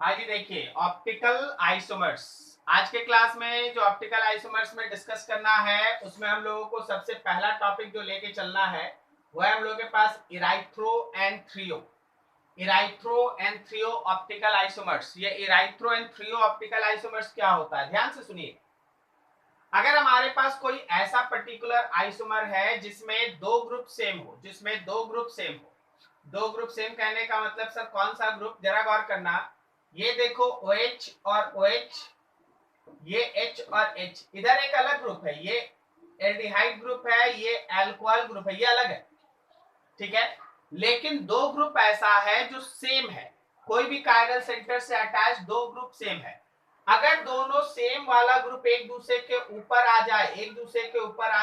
आज देखिए optical isomers. आज के क्लास में जो ऑप्टिकल आइसोमर्स में डिस्कस करना है उसमें हम लोगों को सबसे पहला टॉपिक जो लेके चलना है वो है हम लोगों के पास erythro and threo. Erythro and threo optical isomers. ये erythro and threo optical isomers क्या होता है, ध्यान से सुनिए। अगर हमारे पास कोई ऐसा पर्टिकुलर आइसोमर है जिसमें दो ग्रुप सेम हो, दो ग्रुप सेम कहने का मतलब सर कौन सा ग्रुप, जरा गौर करना। ये देखो OH और OH, ये H और H, इधर एक अलग ग्रुप है, ये एल्डिहाइड ग्रुप है, ये एल्कोहल ग्रुप है, ये अलग है, ठीक है। लेकिन दो ग्रुप ऐसा है जो सेम है, कोई भी कायरल सेंटर से अटैच दो ग्रुप सेम है। अगर दोनों सेम वाला ग्रुप एक दूसरे के ऊपर आ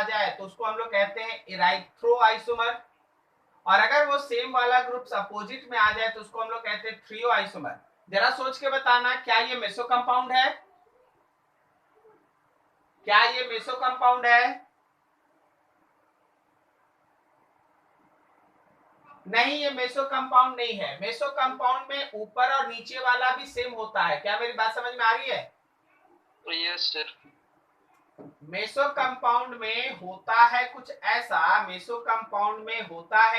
जाए तो उसको हम लोग कहते हैं इराइथ्रो आइसोमर। और अगर वो सेम वाला ग्रुप अपोजिट में आ जाए तो उसको हम लोग कहते हैं थ्रियो आइसोमर। जरा सोच के बताना, क्या ये मेसो कंपाउंड है? क्या ये मेसो कंपाउंड है? नहीं, ये मेसो कंपाउंड नहीं है। मेसो कंपाउंड में ऊपर और नीचे वाला भी सेम होता है। क्या मेरी बात समझ में आ रही है? Yes sir. मेसो कंपाउंड में होता है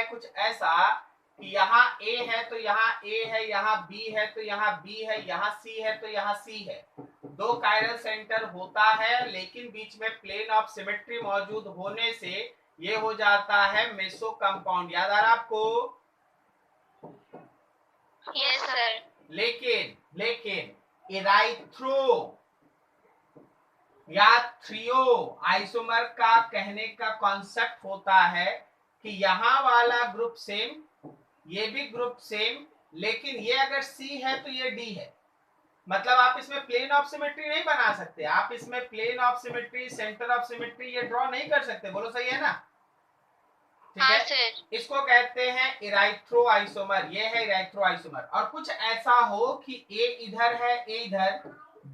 कुछ ऐसा, कि यहाँ A है तो यहाँ A है, यहाँ B है तो यहाँ B है, यहाँ C है तो यहाँ C है। दो कायरल सेंटर होता है लेकिन बीच में प्लेन ऑफ सिमेट्री मौजूद होने से ये हो जाता है मेसो कंपाउंड। याद आ रहा आपको? Yes sir. लेकिन इराइथ्रो या थ्रियो आइसोमर का कहने का कॉन्सेप्ट होता है कि यहां वाला ग्रुप सेम, ये भी ग्रुप सेम, लेकिन ये अगर C है तो ये D है। मतलब आप इसमें प्लेन ऑफ सिमेट्री नहीं बना सकते, आप इसमें plane of symmetry, centre of symmetry ये ड्रॉ नहीं कर सकते। बोलो सही है ना? ठीक है सर। इसको कहते हैं इराइथ्रो आइसोमर। ये है इराइथ्रो आइसोमर। और कुछ ऐसा हो कि A इधर है, A इधर,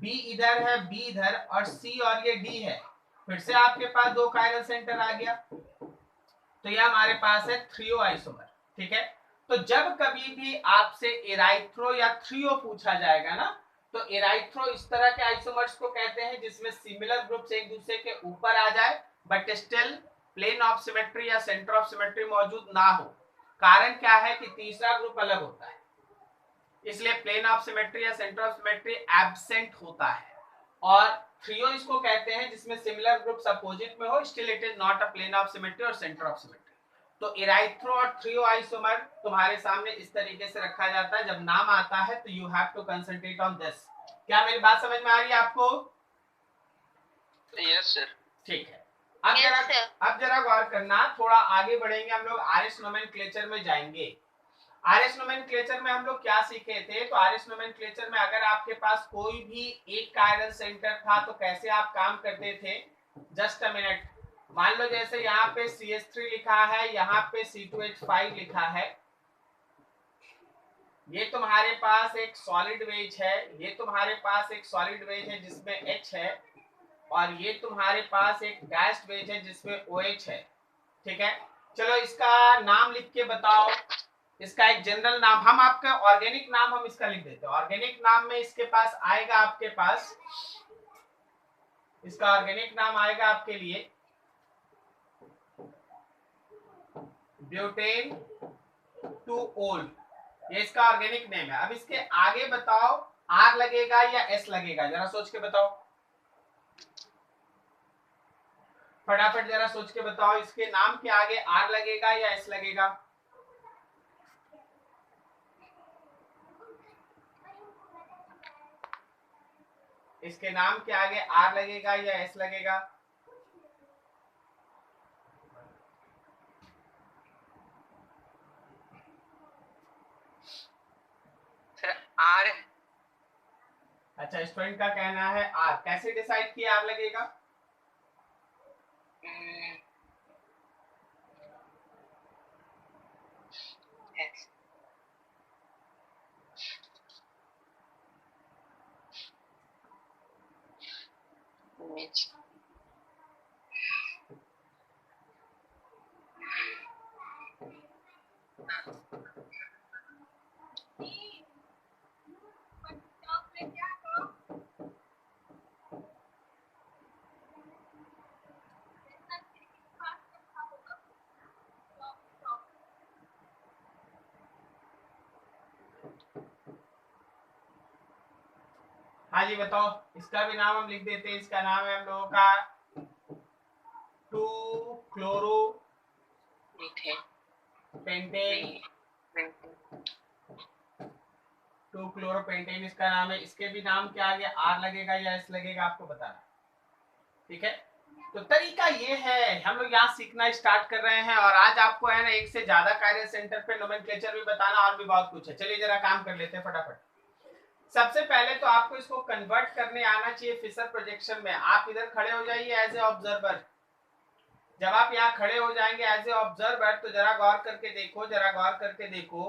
B इधर है, B इधर, और C और ये D है। फिर से आपके पास दो कायरल सेंटर आ गया, तो ये हमारे पास है थ्रियो आइसोमर। ठीक है। तो जब कभी भी आपसे इराइथ्रो या थ्रियो पूछा जाएगा ना, तो इराइथ्रो इस तरह के आइसोमर्स को कहते हैं जिसमें सिमिलर ग्रुप्स एक दूसरे के ऊपर आ जाए but still plane of symmetry या सेंटर ऑफ सिमेट्री मौजूद ना हो। कारण क्या है कि तीसरा ग्रुप अलग होता है, इसलिए प्लेन ऑफ सिमेट्री या सेंटर ऑफ सिमेट्री एब्सेंट होता है। और थ्रियो इसको कहते हैं जिसमें सिमिलर ग्रुप्स अपोजिट में हो, still it is not a plane of symmetry और सेंटर ऑफ सिमेट्री। तो इराइथ्रो और थ्रियो आइसोमर तुम्हारे सामने इस तरीके से रखा जाता है। जब नाम आता है तो you have to concentrate on this. क्या मेरी बात समझ में आ रही है आपको? Yes sir. ठीक है। अब जरा गौर करना, थोड़ा आगे बढ़ेंगे हम लोग, आरएस नोमेनक्लेचर में जाएंगे। आरएस नोमेनक्लेचर में हम लोग क्या सीखे थे? तो आरएस नोमेनक्लेचर में अगर आपके पास कोई भी एक कायरल सेंटर था तो कैसे आप काम करते थे। Just a minute. मान लो जैसे यहाँ पे CH3 लिखा है, यहाँ पे C2H5 लिखा है। ये तुम्हारे पास एक सॉलिड वेज है, ये तुम्हारे पास एक सॉलिड वेज है जिसमें H है, और ये तुम्हारे पास एक गैस्ड वेज है जिसमें OH है। ठीक है। चलो इसका नाम लिख के बताओ। इसका एक जनरल नाम, हम आपका ऑर्गेनिक नाम हम इसका लिख देते हैं। ऑर्गेनिक नाम में इसके पास आएगा, आपके पास इसका ऑर्गेनिक नाम आएगा आपके लिए ब्यूटेन 2-ओल। ये इसका ऑर्गेनिक नेम है। अब इसके आगे बताओ R लगेगा या S लगेगा, जरा सोच के बताओ, फटाफट जरा सोच के बताओ। इसके नाम के आगे R लगेगा या S लगेगा? इसके नाम के आगे R लगेगा या S लगेगा? Sir are. अच्छा, स्टूडेंट का कहना है R। कैसे डिसाइड किया R लगेगा? हाँ जी बताओ, इसका भी नाम हम लिख देते हैं। इसका नाम है हम लोगों का 2 क्लोरो पेंटेन। 2 क्लोरोपेंटेन इसका नाम है। इसके भी नाम क्या आ गया, आर लगेगा या एस लगेगा, आपको बताना। ठीक है, तो तरीका ये है, हम लोग यहाँ सीखना स्टार्ट कर रहे हैं। और आज आपको है ना एक से ज्यादा कार्य सेंटर पे नोमेनक्लेचर भी बताना, और भी बहुत कुछ है। चलिए जरा काम कर लेते हैं फटाफट। सबसे पहले तो आपको इसको कन्वर्ट करने आना चाहिए फिशर प्रोजेक्शन में। आप इधर खड़े हो जाइए एज ए ऑब्जर्वर। जब आप यहाँ खड़े हो जाएंगे एज ए ऑब्जर्वर, तो जरा गौर करके देखो, जरा गौर करके देखो।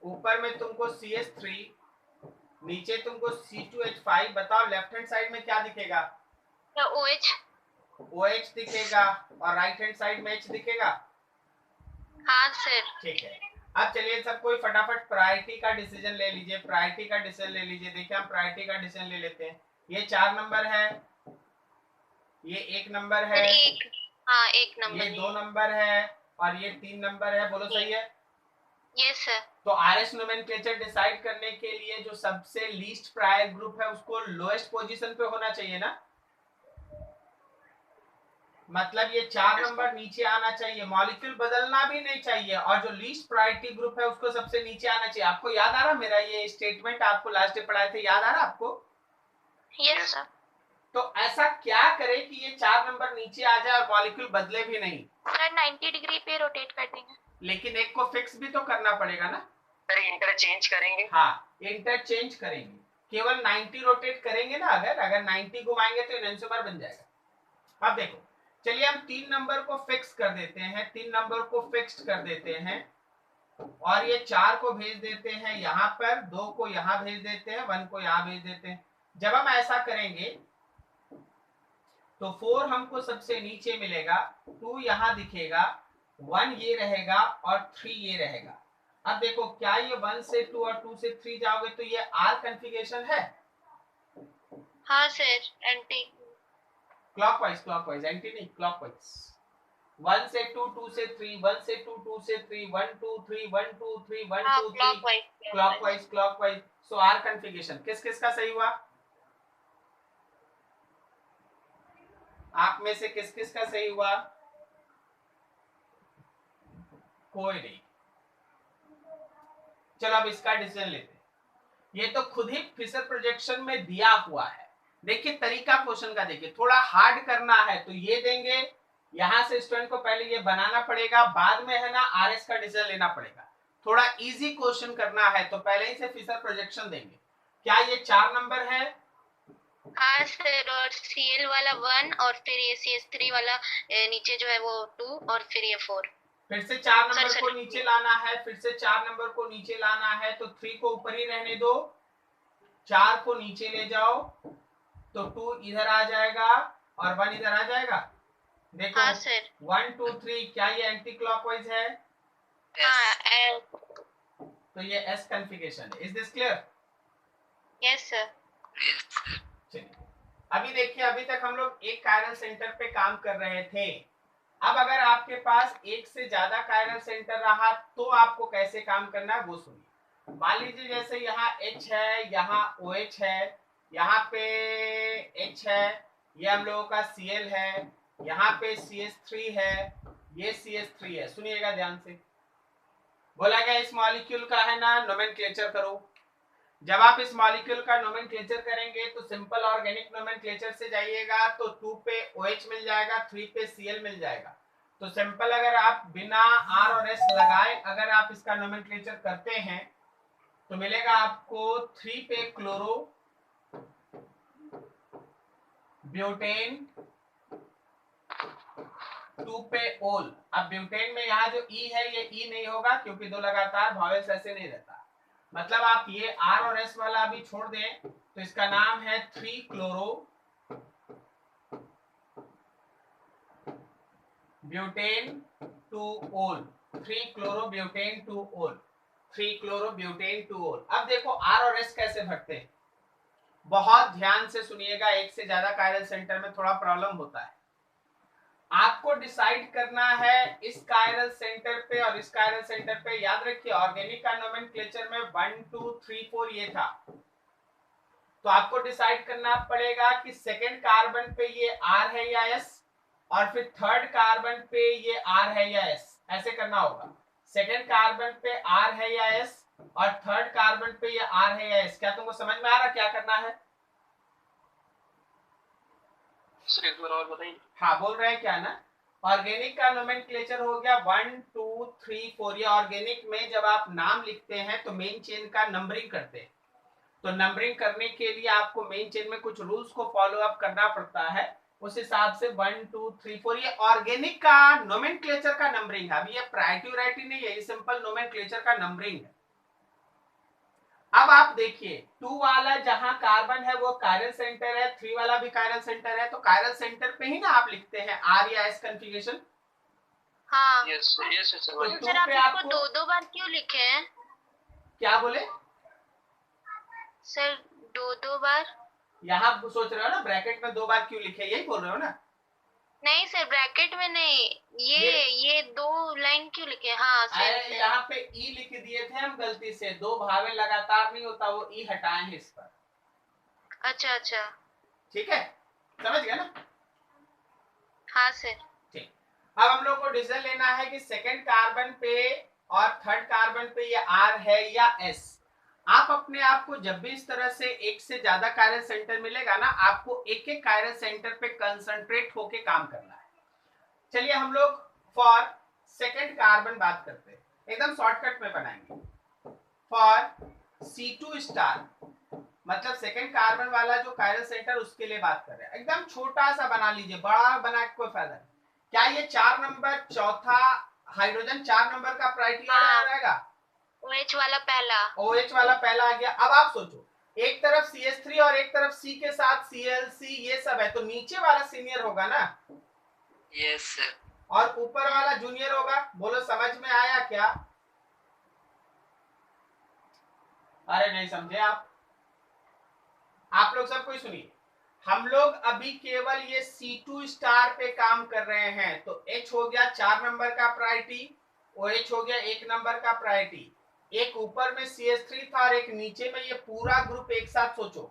ऊपर में तुमको CH3, नीचे तुमको C2H5। बताओ लेफ्ट हैंड साइड में क्या दिखेगा? OH। OH दिखेगा, और राइट हैंड साइड में H दिखेगा। हाँ सर। ठीक है, अब चलिए सब कोई फटाफट प्रायोरिटी का डिसीजन ले लीजिए। प्रायोरिटी का डिसीजन ले लीजिए। देखिए हम प्रायोरिटी का डिसीजन ले लेते हैं। ये 4 नंबर है, ये 1 नंबर है, हाँ 1 नंबर, ये 2 नंबर है, और ये 3 नंबर है। बोलो सही है? Yes sir. तो आरएस नोमेनक्लेचर डिसाइड करने के लिए जो सबसे लीस्ट प्रायर ग्रुप है उसको लोएस्ट पोजीशन पे होना चाहिए ना। मतलब ये 4 नंबर नीचे आना चाहिए, मॉलिक्यूल बदलना भी नहीं चाहिए, और जो लीस्ट प्रायोरिटी ग्रुप है उसको सबसे नीचे आना चाहिए। आपको याद आ रहा मेरा ये स्टेटमेंट आपको लास्ट डे पढ़ाए थे, याद आ रहा आपको? Yes sir. तो ऐसा क्या करे कि ये 4 नंबर नीचे आ जाए और मॉलिक्यूल बदले भी नहीं? सर 90 डिग्री पे रोटेट कर देंगे। लेकिन एक को फिक्स भी तो करना पड़ेगा ना सर। इंटरचेंज करेंगे। हाँ, इंटरचेंज करेंगे। केवल 90 रोटेट करेंगे ना, अगर 90 घुमाएंगे तो एनंसोमर बन जाएगा। अब देखो, चलिए हम 3 नंबर को फिक्स कर देते हैं, 3 नंबर को फिक्स्ड कर देते हैं, और ये 4 को भेज देते हैं यहाँ पर, 2 को यहाँ भेज देते हैं, 1 को यहाँ भेज देते हैं। जब हम ऐसा करेंगे तो 4 हमको सबसे नीचे मिलेगा, 2 यहाँ दिखेगा, 1 ये रहेगा, और 3 ये रहेगा। अब देखो, क्या ये 1 से 2 और 2 से 3 जाओगे तो ये आर कन्फिगरेशन है? हाँ sir, anti clockwise, clockwise, anti नहीं, क्लॉकवाइज। 1 से 2, 2 से 3, 1 से 2, 2 से 3, 1 2 3, 1 2 3, 1 2 3, clockwise, clockwise. So R configuration किस किस का सही हुआ? आप में से किस किस का सही हुआ? कोई नहीं। चलो अब इसका डिसीजन लेते हैं। ये तो खुद ही फिशर प्रोजेक्शन में दिया हुआ है। देखिए तरीका क्वेश्चन का, देखिए थोड़ा हार्ड करना है तो ये देंगे, यहां से स्टूडेंट को पहले ये बनाना पड़ेगा, बाद में है ना आरएस का डिसीजन लेना पड़ेगा। थोड़ा इजी क्वेश्चन करना है तो पहले ही से फिशर प्रोजेक्शन देंगे। क्या ये 4 नंबर है? हाँ सर, और Cl वाला 1, और फिर ये CH3 वाला नीचे जो है वो 2, और फिर ये 4। फिर से 4 नंबर को नीचे लाना है, फिर से 4 नंबर को नीचे लाना है, तो 3 को ऊपर ही रहने दो, 4 को नीचे ले जाओ, तो 2 इधर आ जाएगा और 1 इधर आ जाएगा। देखो हाँ सर। 1 2 3, क्या ये एंटी क्लॉकवाइज है? हाँ, तो ये एस कॉन्फ़िगरेशन है। Is this clear? Yes sir. चलिए अभी देखिए, अभी तक हम लोग एक कायरल सेंटर पे काम कर रहे थे। अब अगर आपके पास एक से ज्यादा कायरल सेंटर रहा तो आपको कैसे काम करना है वो सुनिए। मान लीजिए जैसे यहाँ H है, यहाँ OH है, यहाँ पे H है, ये हम लोगों का Cl है, यहाँ पे CH3 है, ये CH3 है। सुनिएगा ध्यान से, बोला गया इस मॉलिक्यूल का है ना नोमेनक्लेचर करो। जब आप इस मॉलिक्यूल का नोमेनक्लेचर करेंगे तो सिंपल ऑर्गेनिक नोमेनक्लेचर से जाइएगा तो 2 पे OH मिल जाएगा, 3 पे Cl मिल जाएगा। तो सिंपल अगर आप बिना R और S लगाए अगर आप इसका नोमेनक्लेचर करते हैं तो मिलेगा आपको 3 पे क्लोरो ब्यूटेन, 2 पे ओल। अब ब्यूटेन में यहाँ जो E है ये E नहीं होगा क्योंकि 2 लगातार वॉवेल्स ऐसे नहीं रहता। मतलब आप ये R और S वाला अभी छोड़ दें तो इसका नाम है 3 क्लोरो ब्यूटेन 2 ओल, 3 क्लोरो ब्यूटेन 2 ओल, 3 क्लोरो ब्यूटेन 2 ओल। अब देखो R और S कैसे भरते हैं, बहुत ध्यान से सुनिएगा। एक से ज्यादा कायरल सेंटर में थोड़ा प्रॉब्लम होता है। आपको डिसाइड करना है इस कायरल सेंटर पे और इस कायरल सेंटर पे। याद रखिए ऑर्गेनिक का नोमेनक्लेचर में 1 2 3 4 ये था, तो आपको डिसाइड करना पड़ेगा कि सेकेंड कार्बन पे ये R है या S, और फिर थर्ड कार्बन पे ये R है या S, ऐसे करना होगा। सेकेंड कार्बन पे R है या S और थर्ड कार्बन पे ये R है या S। क्या तुमको समझ में आ रहा क्या करना है? सर एक बार और बताइए। हाँ बोल रहे हैं क्या ना, ऑर्गेनिक का नोमेनक्लेचर हो गया 1 2 3 4। ये ऑर्गेनिक में जब आप नाम लिखते हैं तो मेन चेन का नंबरिंग करते हैं, तो नंबरिंग करने के लिए आपको मेन चेन में कुछ रूल्स को फॉलो अप करना पड़ता है, उस हिसाब से 1 2 3 4 ये ऑर्गेनिक का नोमेनक्लेचर का नंबरिंग है। अभी ये प्रायोरिटी वैरायटी नहीं है, ये सिंपल नोमेनक्लेचर का नंबरिंग है। अब आप देखिए 2 वाला जहां कार्बन है वो कायरल सेंटर है, 3 वाला भी कायरल सेंटर है, तो कायरल सेंटर पे ही ना आप लिखते हैं R या S कन्फिगरेशन। हाँ यस यस सर। तो सर आप इसको दो बार क्यों लिखे हैं? क्या बोले सर दो बार? यहाँ सोच रहे हो ना ब्रैकेट में 2 बार क्यों लिखे, यही बोल रहे हो ना? नहीं सर ब्रैकेट में नहीं, ये 2 लाइन क्यों लिखे? हाँ सर यहाँ पे ई लिख दिए थे हम गलती से, 2 भावे लगातार नहीं होता, वो ई हटाए हैं इस पर। अच्छा अच्छा ठीक है, समझ गया ना? हाँ सर। ठीक, अब हम लोग को डिसीजन लेना है कि सेकंड कार्बन पे और थर्ड कार्बन पे ये R है या S। आप अपने आप को जब भी इस तरह से एक से ज्यादा कायरल सेंटर मिलेगा ना, आपको एक एक कायरल सेंटर पे कंसंट्रेट होके काम करना है। चलिए हम लोग फॉर सेकंड कार्बन बात करते हैं, एकदम शॉर्टकट में बनाएंगे। फॉर C2 स्टार मतलब सेकंड कार्बन वाला जो कायरल सेंटर उसके लिए बात कर रहे हैं, एकदम छोटा सा बना लीजिए, बड़ा बना के कोई फायदा नहीं। क्या ये 4 नंबर चौथा हाइड्रोजन 4 नंबर का प्रायोरिटी आ जाएगा? OH वाला पहला, OH वाला पहला आ गया। अब आप सोचो एक तरफ CH3 और एक तरफ C के साथ ClC ये सब है, तो नीचे वाला सीनियर होगा ना? Yes sir. और ऊपर वाला जूनियर होगा। बोलो समझ में आया क्या? अरे नहीं समझे आप लोग सब कोई सुनिए, हम लोग अभी केवल ये C2 स्टार पे काम कर रहे हैं, तो H हो गया 4 नंबर का प्रायोरिटी, OH हो गया 1 नंबर का प्रायोरिटी, एक ऊपर में CH3 था और एक नीचे में, ये पूरा ग्रुप एक साथ सोचो।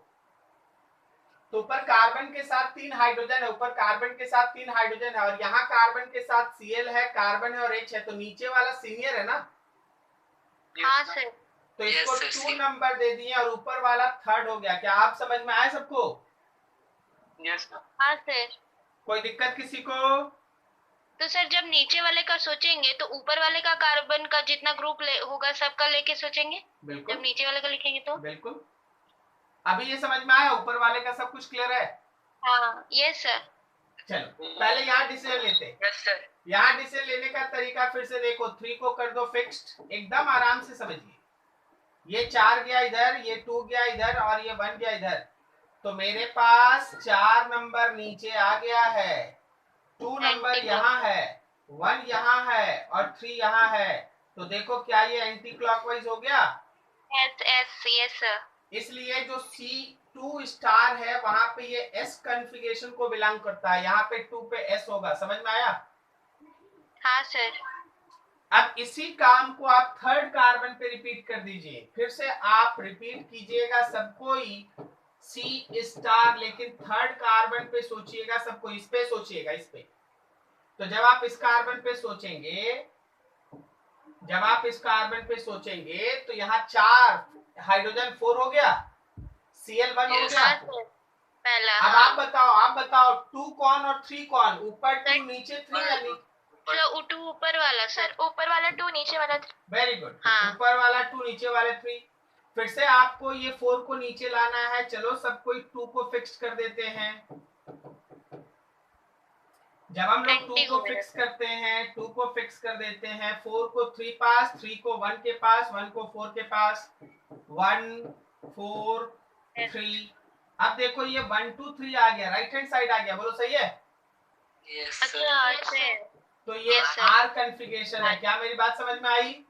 तो ऊपर कार्बन के साथ 3 हाइड्रोजन है, ऊपर कार्बन के साथ 3 हाइड्रोजन है, और यहाँ कार्बन के साथ Cl है, कार्बन है और H है, तो नीचे वाला सीनियर है ना? हाँ सर। तो इसको 2 नंबर दे दिए और ऊपर वाला थर्ड हो गया। क्या आप समझ में आए सबको? यस हाँ सर। कोई दिक्कत किसी को? तो सर जब नीचे वाले का सोचेंगे तो ऊपर वाले का कार्बन का जितना ग्रुप होगा सबका लेके सोचेंगे। बिल्कुल जब नीचे वाले का लिखेंगे तो बिल्कुल। अभी ये समझ में आया ऊपर वाले का सब कुछ क्लियर है? हाँ यस सर। चलो पहले यहाँ डिसीजन लेते हैं। Yes sir. यहाँ डिसीजन लेने का तरीका फिर से देखो, 3 को कर दो फिक्स्ड, एकदम आराम से समझिए। ये 4 गया इधर, ये 2 गया इधर और ये 1 गया इधर, तो मेरे पास 4 नंबर नीचे आ गया है, 2 नंबर यहाँ है, 1 यहाँ है और 3 यहाँ है। तो देखो क्या ये एंटी क्लॉकवाइज हो गया? Yes sir. इसलिए जो C2 स्टार है वहां पे ये S कॉन्फ़िगरेशन को बिलोंग करता है, यहाँ पे 2 पे S होगा। समझ में आया? हाँ सर। अब इसी काम को आप थर्ड कार्बन पे रिपीट कर दीजिए, फिर से आप रिपीट कीजिएगा सबको ही C स्टार, लेकिन थर्ड कार्बन पे सोचिएगा सबको, इस पे सोचिएगा, इस पे। तो जब आप इस कार्बन पे सोचेंगे, तो यहाँ 4 हाइड्रोजन 4 हो गया, Cl1 हो गया। पहला। अब आप बताओ 2 कौन और 3 कौन? ऊपर 2 नीचे 3 या नीचे? 2 ऊपर वाला सर, ऊपर वाला 2 नीचे वाला 3। Very good. हाँ। ऊपर वाला 2 नीचे वाले 3। फिर से आपको ये 4 को नीचे लाना है। चलो सब कोई 2 को फिक्स कर देते हैं। जब हम लोग 2 को फिक्स करते हैं, 2 को फिक्स कर देते हैं, 4 को 3 पास, 3 को 1 के पास, 1 को 4 के पास, 1 4 3। अब देखो ये 1 2 3 आ गया, राइट हैंड साइड आ गया। बोलो सही है? यस अच्छा। तो ये R कॉन्फ़िगरेशन है। क्या मेरी बात समझ में आई?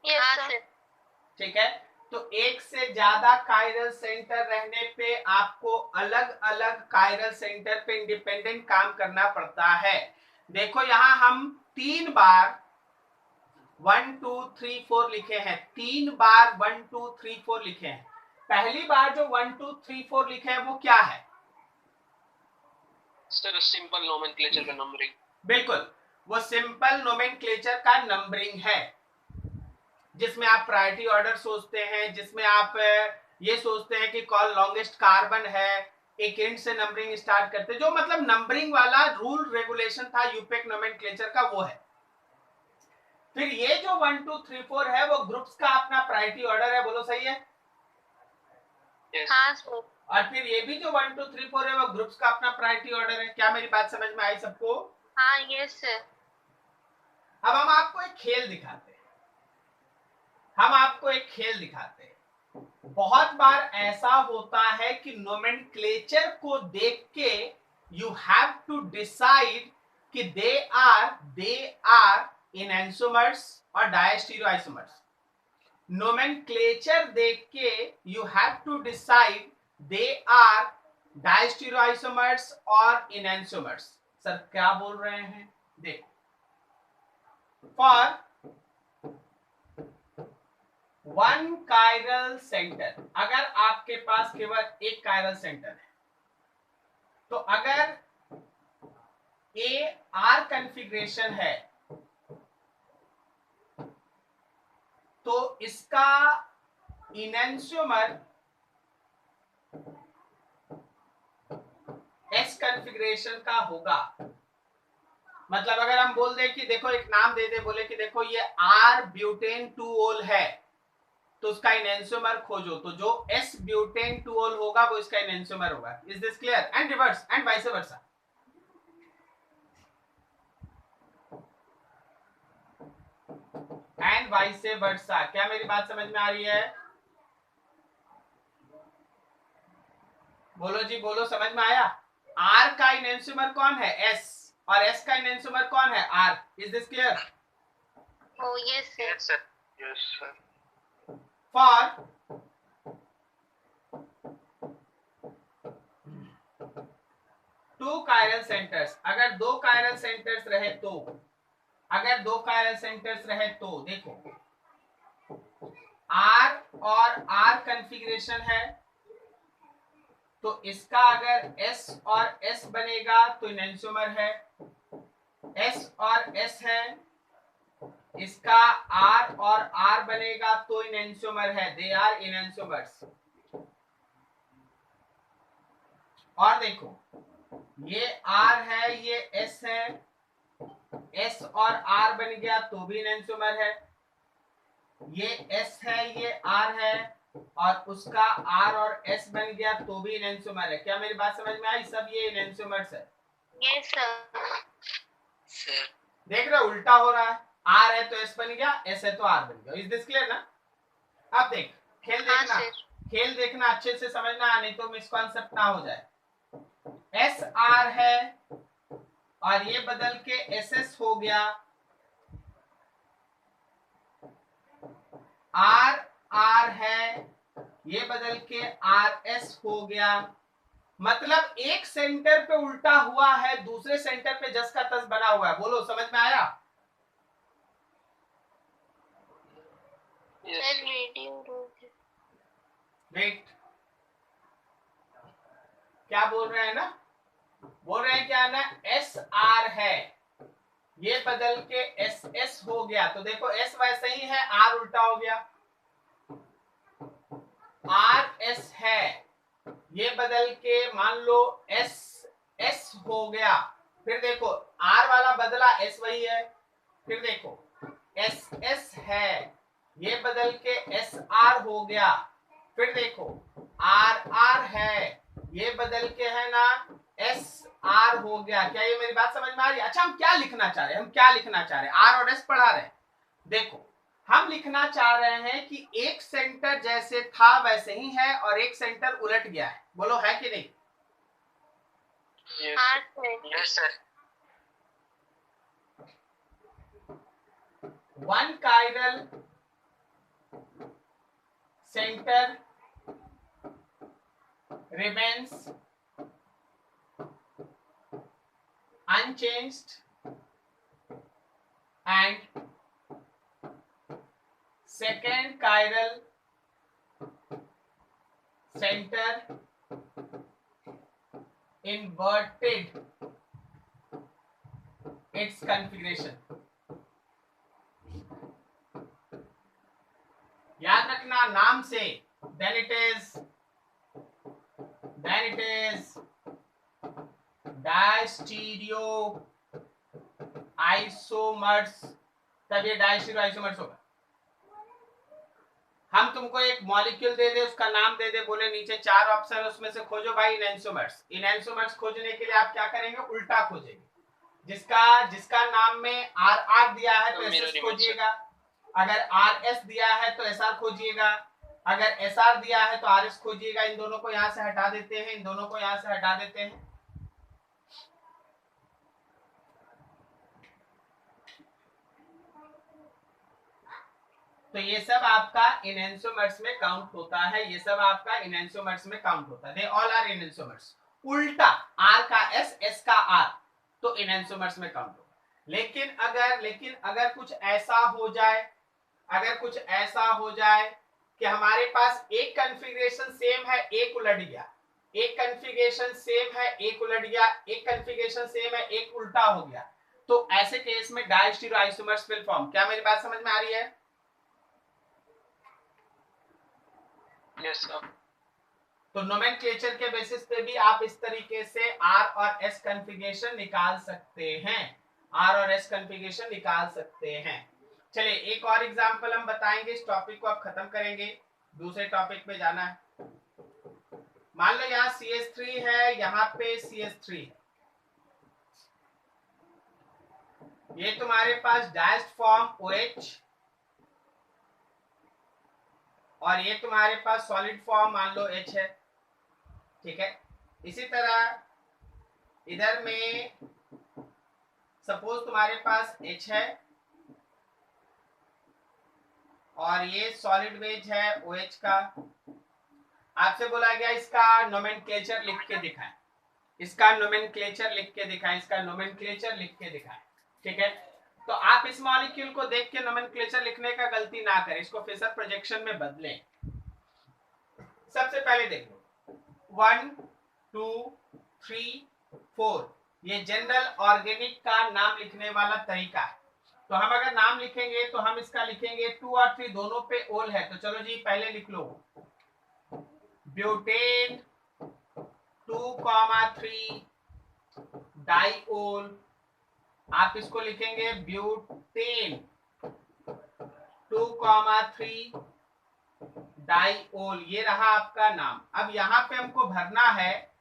Yes sir. ठीक है, तो एक से ज्यादा कायरल सेंटर रहने पे आपको अलग अलग कायरल सेंटर पे इंडिपेंडेंट काम करना पड़ता है। देखो यहाँ हम 3 बार 1 2 3 4 लिखे हैं, 3 बार 1 2 3 4 लिखे हैं। पहली बार जो 1 2 3 4 लिखे हैं वो क्या है? सर सिंपल नोमेनक्लेचर का नंबरिंग। बिल्कुल, वो सिंपल नोमेनक्लेचर का नंबरिंग है, जिसमें आप प्रायोरिटी ऑर्डर सोचते हैं, जिसमें आप ये सोचते हैं कि कौन लॉन्गेस्ट कार्बन है, एक एंड से नंबरिंग स्टार्ट करते, जो मतलब नंबरिंग वाला रूल रेगुलेशन था यूपेक नोमेनक्लेचर का, वो है। फिर ये जो 1 2 3 4 है वो ग्रुप्स का अपना प्रायोरिटी ऑर्डर है, बोलो सही है? यस हाँ सर। और फिर ये भी जो 1 2 3 4 है वो ग्रुप्स का अपना प्रायोरिटी ऑर्डर है। क्या मेरी बात समझ में आई सबको? हाँ यस सर। अब हम आपको एक खेल दिखाते हैं, हम आपको एक खेल दिखाते हैं। बहुत बार ऐसा होता है कि नोमेनक्लेचर को देख के यू हैव टू डिसाइड कि दे आर इनएंसोमर्स और डायस्टीरियोआइसोमर्स। नोमेनक्लेचर देख के you have to decide they are diastereoisomers और इनएंसोमर्स। सर क्या बोल रहे हैं? देखो, फॉर वन कायरल सेंटर, अगर आपके पास केवल एक कायरल सेंटर है, तो अगर ए आर कॉन्फ़िगरेशन है तो इसका इनएंशियोमर एस कॉन्फ़िगरेशन का होगा। मतलब अगर हम बोल दें कि देखो, एक नाम दे दे, बोले कि देखो ये आर ब्यूटेन 2-ओल है, तो उसका इनएंशियोमर खोजो, तो जो एस ब्यूटेन 2-ओल होगा वो इसका इनएंशियोमर होगा। Is this clear? And reverse and vice versa. And vice versa. क्या मेरी बात समझ में आ रही है? बोलो जी, बोलो, समझ में आया? आर का इनएंशियोमर कौन है? एस, और एस का इनएंशियोमर कौन है? R. Is this clear? Oh yes sir. Yes sir yes sir. For two chiral centres, अगर दो कायरल सेंटर्स रहे तो, अगर दो कायरल सेंटर्स रहे तो देखो, आर और आर कॉन्फ़िगरेशन है, तो इसका अगर S और S बनेगा तो इनएंशियोमर है, S और S है, इसका R और R बनेगा तो इनएंशियोमर है, दे आर इनएंशियोमर्स। और देखो, ये R है, ये S है, S और R बन गया तो भी इनएंशियोमर है, ये S है, ये R है, और उसका R और S बन गया तो भी इनएंशियोमर है। क्या मेरी बात समझ में आई? सब ये इनएंशियोमर्स है। Yes sir. सर देख रहे हो, उल्टा हो रहा है। R है तो S बन गया, S है तो R बन गया। इज दिस क्लियर ना? अब देख, खेल हाँ देखना, सर। खेल देखना, अच्छे से समझना, नहीं तो मिसकॉन्सेप्ट ना हो जाए। S R है और ये बदल के SS हो गया, R R है, ये बदल के RS हो गया। मतलब एक सेंटर पे उल्टा हुआ है, दूसरे सेंटर पे जस का तस बना हुआ है। बोलो, समझ में आया? यस सर वीडियो वेट, क्या बोल रहे हैं ना? बोल रहे हैं क्या ना, एस आर है, ये बदल के एस एस हो गया, तो देखो एस वैसे ही है, आर उल्टा हो गया। आर एस है, ये बदल के मान लो एस एस हो गया। फिर देखो, आर वाला बदला, एस वही है। फिर देखो, एस एस है, ये बदल के एस आर हो गया। फिर देखो, आर आर है, ये बदल के है ना एस आर हो गया। क्या ये मेरी बात समझ में आ रही है? अच्छा, हम क्या लिखना चाह रहे हैं? हम क्या लिखना चाह रहे हैं? आर और एस पढ़ा रहे हैं। देखो, हम लिखना चाह रहे हैं कि एक सेंटर जैसे था वैसे ही है और एक सेंटर उलट गया है। बोलो, है कि नहीं? हाँ sir. Yes sir. One chiral centre remains unchanged and second chiral center inverted its configuration. याद रखना नाम से, then it is diastereo isomers, तब ये डायस्टीरियो आइसोमर्स होगा। हम तुमको एक मॉलिक्यूल दे दे, उसका नाम दे दे, बोले नीचे 4 ऑप्शन है, उसमें से खोजो भाई इनएंसोमर्स। इनएंसोमर्स खोजने के लिए आप क्या करेंगे, उल्टा खोजेंगे। जिसका नाम में आर आर दिया है तो एस एस खोजिएगा, अगर आर एस दिया है तो एस आर खोजिएगा, अगर एस आर दिया है तो आर एस खोजिएगा। इन दोनों को यहां से हटा देते हैं, इन दोनों को यहां से हटा देते हैं। तो ये सब आपका इनएंसोमर्स में काउंट होता है, ये सब आपका इनएंसोमर्स में काउंट होता है। They all are enantiomers. उल्टा आर का एस, एस का आर, तो इनएंसोमर्स में काउंट होगा। लेकिन अगर कुछ ऐसा हो जाए, कि हमारे पास एक कॉन्फ़िगरेशन सेम है, एक उलट गया, एक कॉन्फ़िगरेशन सेम है, एक उलट गया, एक कॉन्फ़िगरेशन सेम है, एक उल्टा हो गया, तो ऐसे केस में डायस्टीरियो आइसोमर्स विल फॉर्म। क्या मेरी बात समझ में आ रही है? Yes sir. तो नोमेनक्लेचर के बेसिस पे भी आप इस तरीके से आर और एस कॉन्फ़िगरेशन निकाल सकते हैं, आर और एस कॉन्फ़िगरेशन निकाल सकते हैं। चलिए एक और एग्जांपल हम बताएंगे, इस टॉपिक को आप खत्म करेंगे, दूसरे टॉपिक पे जाना है। मान लो यहाँ CH3 है, यहाँ पे CH3 है, ये तुम्हारे पास डाइस्ड फॉर्म OH, और ये तुम्हारे पास सॉलिड फॉर्म मान लो H है, ठीक है। इसी तरह इधर में सपोज तुम्हारे पास H है और ये सॉलिड वेज है OH का। आपसे बोला गया इसका नोमेनक्लेचर लिख के दिखाएं, इसका नोमेनक्लेचर लिख के दिखाएं, इसका नोमेनक्लेचर लिख के दिखाएं, ठीक है। तो आप इस मॉलिक्यूल को देख के नोमेनक्लेचर लिखने का गलती ना करें, इसको फिशर प्रोजेक्शन में बदलें। सबसे पहले देखो 1 2 3 4, ये जनरल ऑर्गेनिक का नाम लिखने वाला तरीका है। तो हम अगर नाम लिखेंगे तो हम इसका लिखेंगे 2 और 3 दोनों पे ओल है, तो चलो जी पहले लिख लो ब्यूटेन 2,3 डाइओल। आप इसको लिखेंगे ब्यूटेन 2,3 डाइओल, ये रहा आपका नाम। अब यहाँ पे हमको भरना है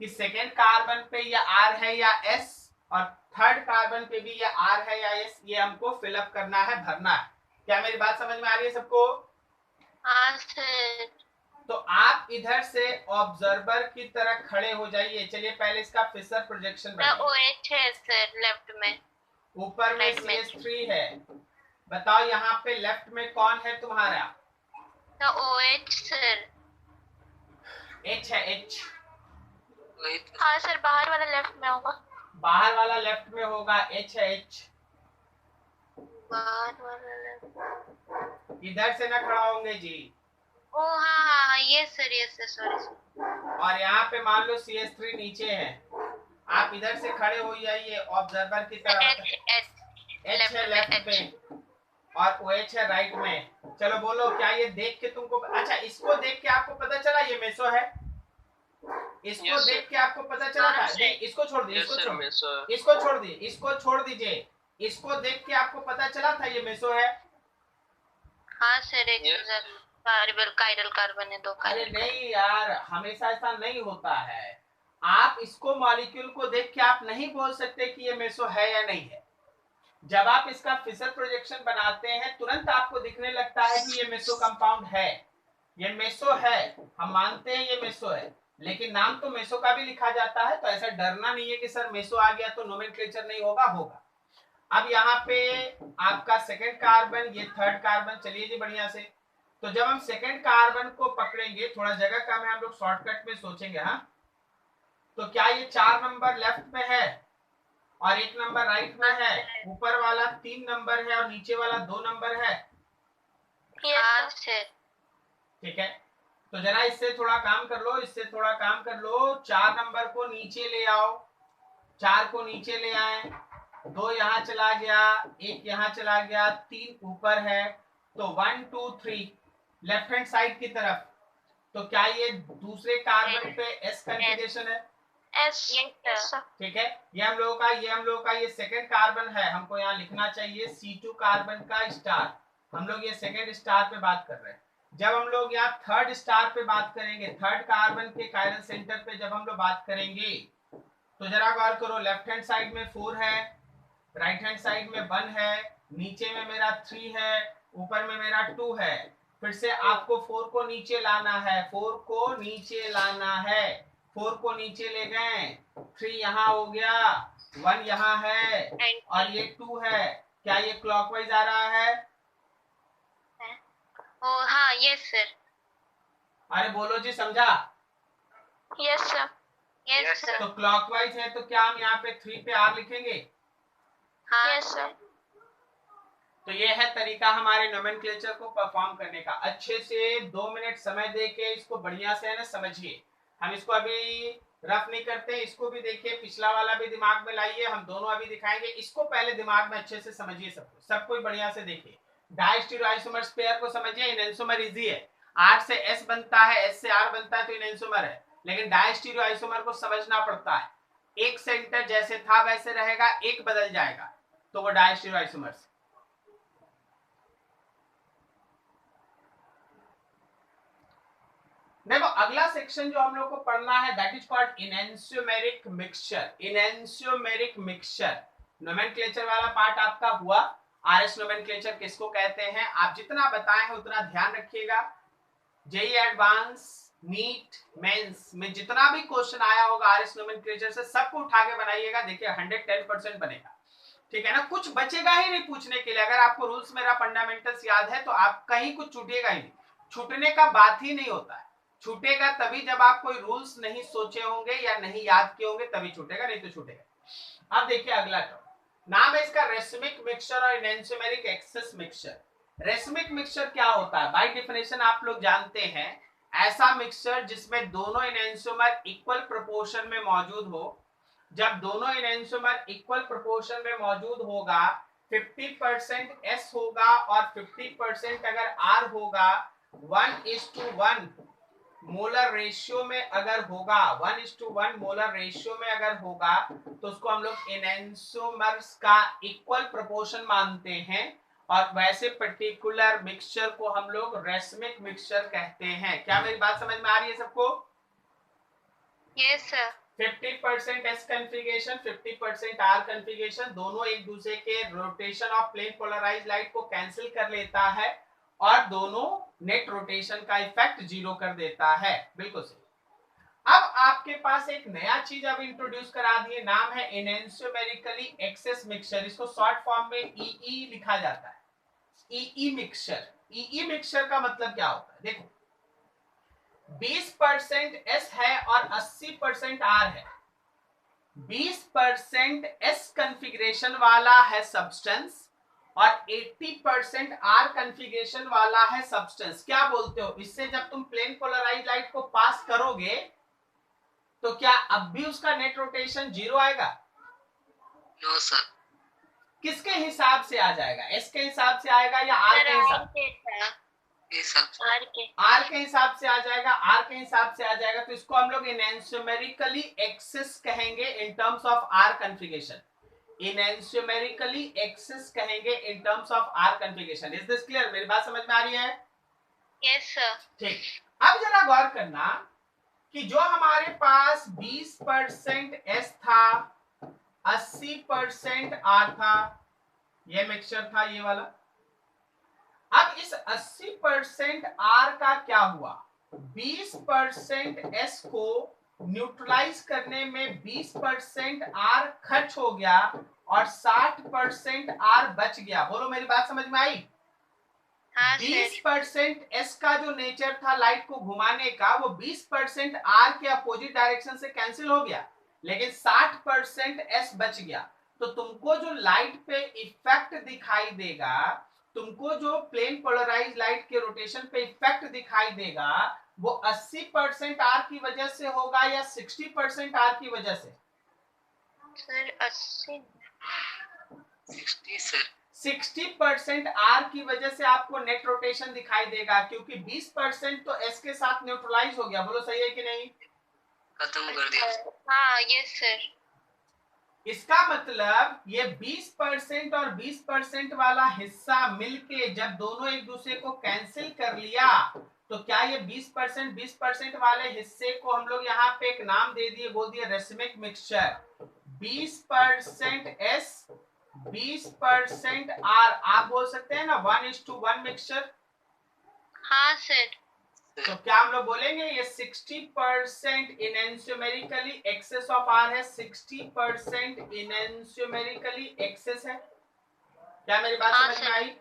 कि सेकेंड कार्बन पे ये आर है या एस, और थर्ड कार्बन पे भी ये आर है या एस, ये हमको फिलअप करना है, भरना है। क्या मेरी बात समझ में आ रही है सबको? हाँ सर। तो आप इधर से ऑब्जर्वर की तरह खड़े हो जाइए। चलिए पहले इसका फिशर प्रोजेक्शन बनाइए। OH है सर लेफ्ट में, ऊपर में CH3 है, बताओ यहाँ पे लेफ्ट में कौन है तुम्हारा? तो OH सर। H है, H। हाँ सर, बाहर वाला लेफ्ट में होगा, बाहर वाला लेफ्ट में होगा, H है, H। बाहर वाला लेफ्ट। इधर से ना खड़ा होंगे जी। ओ हाँ हाँ हाँ, ये सर, ये सर, सॉरी। और यहाँ पे मान लो CH3 नीचे है, आप इधर से खड़े हो जाइए ऑब्जर्वर की तरह। H है लेफ्ट में और OH है राइट में। चलो बोलो, क्या ये देख के तुमको, अच्छा इसको देख के आपको पता चला ये मेसो है? इसको देख के आपको पता चला था? नहीं, इसको छोड़ दीजिए, इसको छोड़ दीजिए, इसको छोड़ दीजिए। इसको देख के आपको पता चला था ये मेसो है? हाँ सर, एक कायरल कार्बन है, 2 अरे नहीं यार, हमेशा ऐसा नहीं होता है। आप इसको मॉलिक्यूल को देख के आप नहीं बोल सकते कि ये मेसो है या नहीं है। जब आप इसका फिशर प्रोजेक्शन बनाते हैं तुरंत आपको दिखने लगता है कि ये मेसो कंपाउंड है, ये मेसो है, हम मानते हैं ये मेसो है, लेकिन नाम तो मेसो का भी लिखा जाता है। तो ऐसा डरना नहीं है कि सर मेसो आ गया तो नोमेनक्लेचर नहीं होगा, होगा। अब यहाँ पे आपका सेकेंड कार्बन, ये थर्ड कार्बन, चलिए जी बढ़िया से। तो जब हम सेकेंड कार्बन को पकड़ेंगे, थोड़ा जगह कम है, हम लोग शॉर्टकट में सोचेंगे। हाँ, तो क्या ये 4 नंबर लेफ्ट में है और 1 नंबर राइट में है? ऊपर वाला 3 नंबर है और नीचे वाला 2 नंबर है, हाँ सर। ठीक है। तो जरा इससे थोड़ा काम कर लो, इससे थोड़ा काम कर लो। 4 नंबर को नीचे ले आओ, 4 को नीचे ले आए, 2 यहाँ चला गया, 1 यहाँ चला गया, 3 ऊपर है, तो 1 2 3 लेफ्ट हैंड साइड की तरफ। तो क्या ये दूसरे कार्बन पे एस कॉन्फ़िगरेशन है? Yes sir. ठीक है, ये हम लोगों का ये सेकंड कार्बन है, हमको यहाँ लिखना चाहिए C2 कार्बन का स्टार। हम लोग ये सेकंड स्टार पे बात कर रहे हैं। जब हम लोग यहाँ थर्ड स्टार पे बात करेंगे, थर्ड कार्बन के कायरल सेंटर पे जब हम लोग बात करेंगे, तो जरा गौर करो, लेफ्ट हैंड साइड में 4 है, राइट हैंड साइड में 1 है, नीचे में मेरा 3 है, ऊपर में मेरा 2 है। फिर से आपको 4 को नीचे लाना है, 4 को नीचे लाना है, 4 को नीचे ले गए, 3 यहाँ हो गया, 1 यहाँ है और ये 2 है। क्या ये क्लॉकवाइज आ रहा है? ओ हाँ यस सर। अरे बोलो जी, समझा? Yes sir. Yes Yes, sir. तो क्लॉकवाइज है तो क्या हम यहाँ पे 3 पे आर लिखेंगे? हाँ यस सर। तो ये है तरीका हमारे नोमेनक्लेचर को परफॉर्म करने का। अच्छे से 2 मिनट समय देके इसको बढ़िया से है ना समझिए। हम इसको अभी रफ नहीं करते, इसको भी देखिए, पिछला वाला भी दिमाग में लाइए, हम दोनों अभी दिखाएंगे। इसको पहले दिमाग में अच्छे से समझिए, सब कोई बढ़िया से देखिए। डायस्टीरियोआइसोमर्स पेयर को समझिए, इनएंसोमर इजी है, आर से एस बनता है, एस से आर बनता है तो इनएंसोमर है। लेकिन डायस्टीरियोआइसोमर को समझना पड़ता है, एक सेंटर जैसे था वैसे रहेगा, एक बदल जाएगा तो वो डायस्टीरियोआइसोमर्स। देखो अगला सेक्शन जो हम लोग को पढ़ना है that is called enantiomeric mixture. Enantiomeric mixture nomenclature वाला पार्ट आपका हुआ। आरएस नोमेनक्लेचर किसको कहते हैं, आप जितना बताए हैं उतना ध्यान रखिएगा। जेई एडवांस, नीट, मेंस में जितना भी क्वेश्चन आया होगा आरएस नोमेनक्लेचर से, सबको उठा के बनाइएगा, देखिए 110% बनेगा। ठीक है ना, कुछ बचेगा ही नहीं पूछने के लिए। अगर आपको रूल्स मेरा फंडामेंटल्स याद है तो आप कहीं कुछ छूटेगा ही नहीं, छूटने का बात ही नहीं होता है। छूटेगा तभी जब आप कोई रूल्स नहीं सोचे होंगे या नहीं याद किए होंगे, तभी छूटेगा, नहीं तो छूटेगा। अब देखिए अगला टर्म, नाम है इसका रेसमिक मिक्सचर और इनएंशियोमेरिक एक्सेस मिक्सचर। रेसमिक मिक्सचर क्या होता है? बाय डेफिनेशन आप लोग जानते हैं, ऐसा मिक्सचर जिसमें दोनों इनएंशियोमर इक्वल प्रोपोर्शन में मौजूद हो। जब दोनों इनएंशियोमर इक्वल प्रोपोर्शन में मौजूद होगा, 50% S होगा और 50% अगर R होगा, 1:1 मोलर रेशियो में अगर होगा, 1:1 मोलर रेशियो में अगर होगा, तो उसको हम लोग इनएंशियोमर्स का इक्वल प्रोपोर्शन मानते हैं। और वैसे पर्टिकुलर मिक्सचर को हम लोग रेसमिक मिक्सचर कहते हैं। क्या मेरी बात समझ में आ रही है सबको? Yes sir. 50% S configuration, 50% R configuration, दोनों एक दूसरे के rotation of plane polarised light को कैंसिल कर लेता है और दोनों नेट रोटेशन का इफेक्ट जीरो कर देता है। बिल्कुल सही। अब आपके पास एक नया चीज अब इंट्रोड्यूस करा दिए, नाम है इनएंशियोमेरिकली एक्सेस मिक्सचर। इसको शॉर्ट फॉर्म में ईई लिखा जाता है, ईई मिक्सचर। ईई मिक्सचर का मतलब क्या होता है? देखो 20% S है और 80% R है। 20% S कॉन्फ़िगरेशन वाला है सब्सटेंस और 80% R कॉन्फ़िगरेशन वाला है सब्सटेंस। क्या बोलते हो? इससे जब तुम प्लेन पोलराइज्ड लाइट को पास करोगे तो क्या अब भी उसका नेट रोटेशन जीरो आएगा? No sir. किसके हिसाब से आ जाएगा? S के हिसाब से आएगा या R के हिसाब? R के हिसाब से आ जाएगा, R के हिसाब से आ जाएगा। तो इसको हम लोग इनएंशियोमेरिकली एक्सेस कहेंगे in terms of R configuration. Enantiomerically excess कहेंगे in terms of R configuration. Is this clear? मेरी बात समझ में आ रही है? Yes sir. ठीक। अब जरा गौर करना कि जो हमारे पास 20% S था, 80% R था, ये मिक्सचर था ये वाला। अब इस 80% R का क्या हुआ? 20% S को न्यूट्रलाइज करने में 20% R खर्च हो गया और 60% R बच गया। बोलो मेरी बात समझ में आई? हाँ 20% S का जो नेचर था लाइट को घुमाने का, वो 20% R के अपोजिट डायरेक्शन से कैंसिल हो गया, लेकिन 60% S बच गया। तो तुमको जो लाइट पे इफेक्ट दिखाई देगा, तुमको जो प्लेन पोलराइज्ड लाइट के रोटेशन पे इफेक्ट दिखाई देगा, वो 80% आर की वजह से होगा या 60% आर की वजह से? Sir 80 60 sir. 60% आर की वजह से आपको नेट रोटेशन दिखाई देगा, क्योंकि 20% तो एस के साथ न्यूट्रलाइज हो गया। बोलो सही है कि नहीं? खत्म कर दिया। हाँ यस सर। इसका मतलब ये 20% और 20% वाला हिस्सा मिलके जब दोनों एक दूसरे को कैंसिल कर लिया, तो क्या ये 20% वाले हिस्से को हम लोग यहाँ पे एक नाम दे दिए, बोल दिए रेसिमिक मिक्सचर। 20% एस, 20% आर, आप बोल सकते हैं ना 1:1 मिक्सचर। हाँ सर। तो क्या हम लोग बोलेंगे ये 60% इनएंशियोमेरिकली एक्सेस ऑफ आर है, 60% इनएंशियोमेरिकली एक्सेस है। क्या मेरी बात समझ में आई?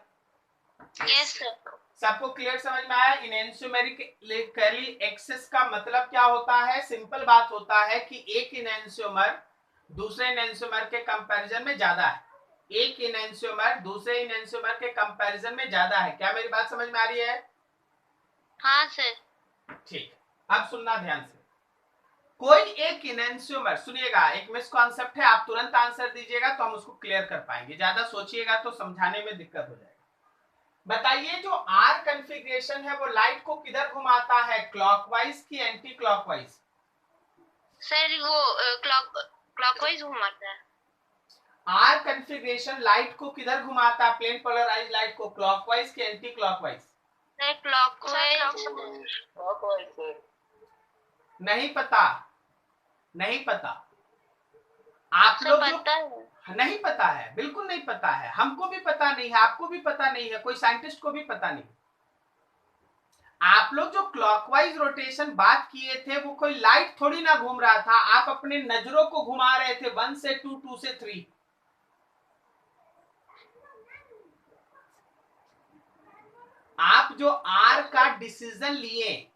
Yes sir. सबको क्लियर समझ में आया? इनएंशियोमेरिकली एक्सेस का मतलब क्या होता है? सिंपल बात होता है कि एक इनएंशियोमर दूसरे इनएंशियोमर के कंपैरिजन में ज्यादा है। एक इनएंशियोमर दूसरे इनएंशियोमर के कंपैरिजन में ज्यादा है। क्या मेरी बात समझ में आ रही है? हाँ सर। ठीक, अब सुनना ध्यान से। कोई एक इनएंशियोमर, सुनिएगा, एक मिस कॉन्सेप्ट है, आप तुरंत आंसर दीजिएगा तो हम उसको क्लियर कर पाएंगे, ज्यादा सोचिएगा तो समझाने में दिक्कत हो जाएगा। बताइए जो आर कॉन्फ़िगरेशन है वो लाइट को किधर घुमाता है, क्लॉकवाइज की एंटी क्लॉकवाइज? सर वो क्लॉकवाइज घुमाता है। आर कॉन्फ़िगरेशन लाइट को किधर घुमाता है, प्लेन पोलराइज लाइट को, क्लॉकवाइज की एंटी क्लॉकवाइज? Sir clockwise. नहीं पता? नहीं पता? आप लोग जो पता है। नहीं पता है, बिल्कुल नहीं पता है, हमको भी पता नहीं है, आपको भी पता नहीं है, कोई साइंटिस्ट को भी पता नहीं। आप लोग जो क्लॉकवाइज रोटेशन बात किए थे वो कोई लाइट थोड़ी ना घूम रहा था, आप अपने नजरों को घुमा रहे थे 1 से 2, 2 से 3। आप जो आर का डिसीजन लिए,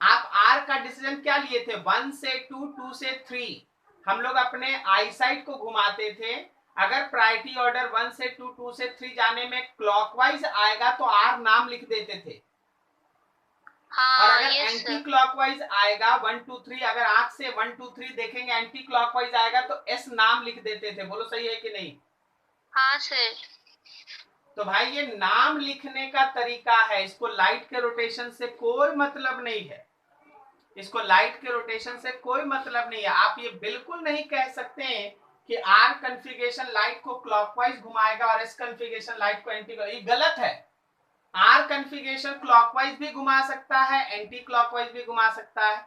आप आर का डिसीजन क्या लिए थे, 1 से 2, 2 से 3, हम लोग अपने आईसाइट को घुमाते थे। अगर प्रायोरिटी ऑर्डर 1 से 2, 2 से 3 जाने में क्लॉकवाइज आएगा तो आर नाम लिख देते थे। हाँ, और अगर एंटी क्लॉकवाइज आएगा 1, 2, 3, अगर आंख से 1, 2, 3 देखेंगे एंटी क्लॉकवाइज आएगा तो एस नाम लिख देते थे। बोलो सही है कि नहीं? हाँ सर। तो भाई ये नाम लिखने का तरीका है, इसको लाइट के रोटेशन से कोई मतलब नहीं है, इसको लाइट के रोटेशन से कोई मतलब नहीं है। आप ये बिल्कुल नहीं कह सकते कि आर कॉन्फ़िगरेशन लाइट को क्लॉकवाइज घुमाएगा और एस कॉन्फ़िगरेशन लाइट को एंटी, ये गलत है। आर कॉन्फ़िगरेशन क्लॉकवाइज भी घुमा सकता है, एंटी क्लॉकवाइज भी घुमा सकता है,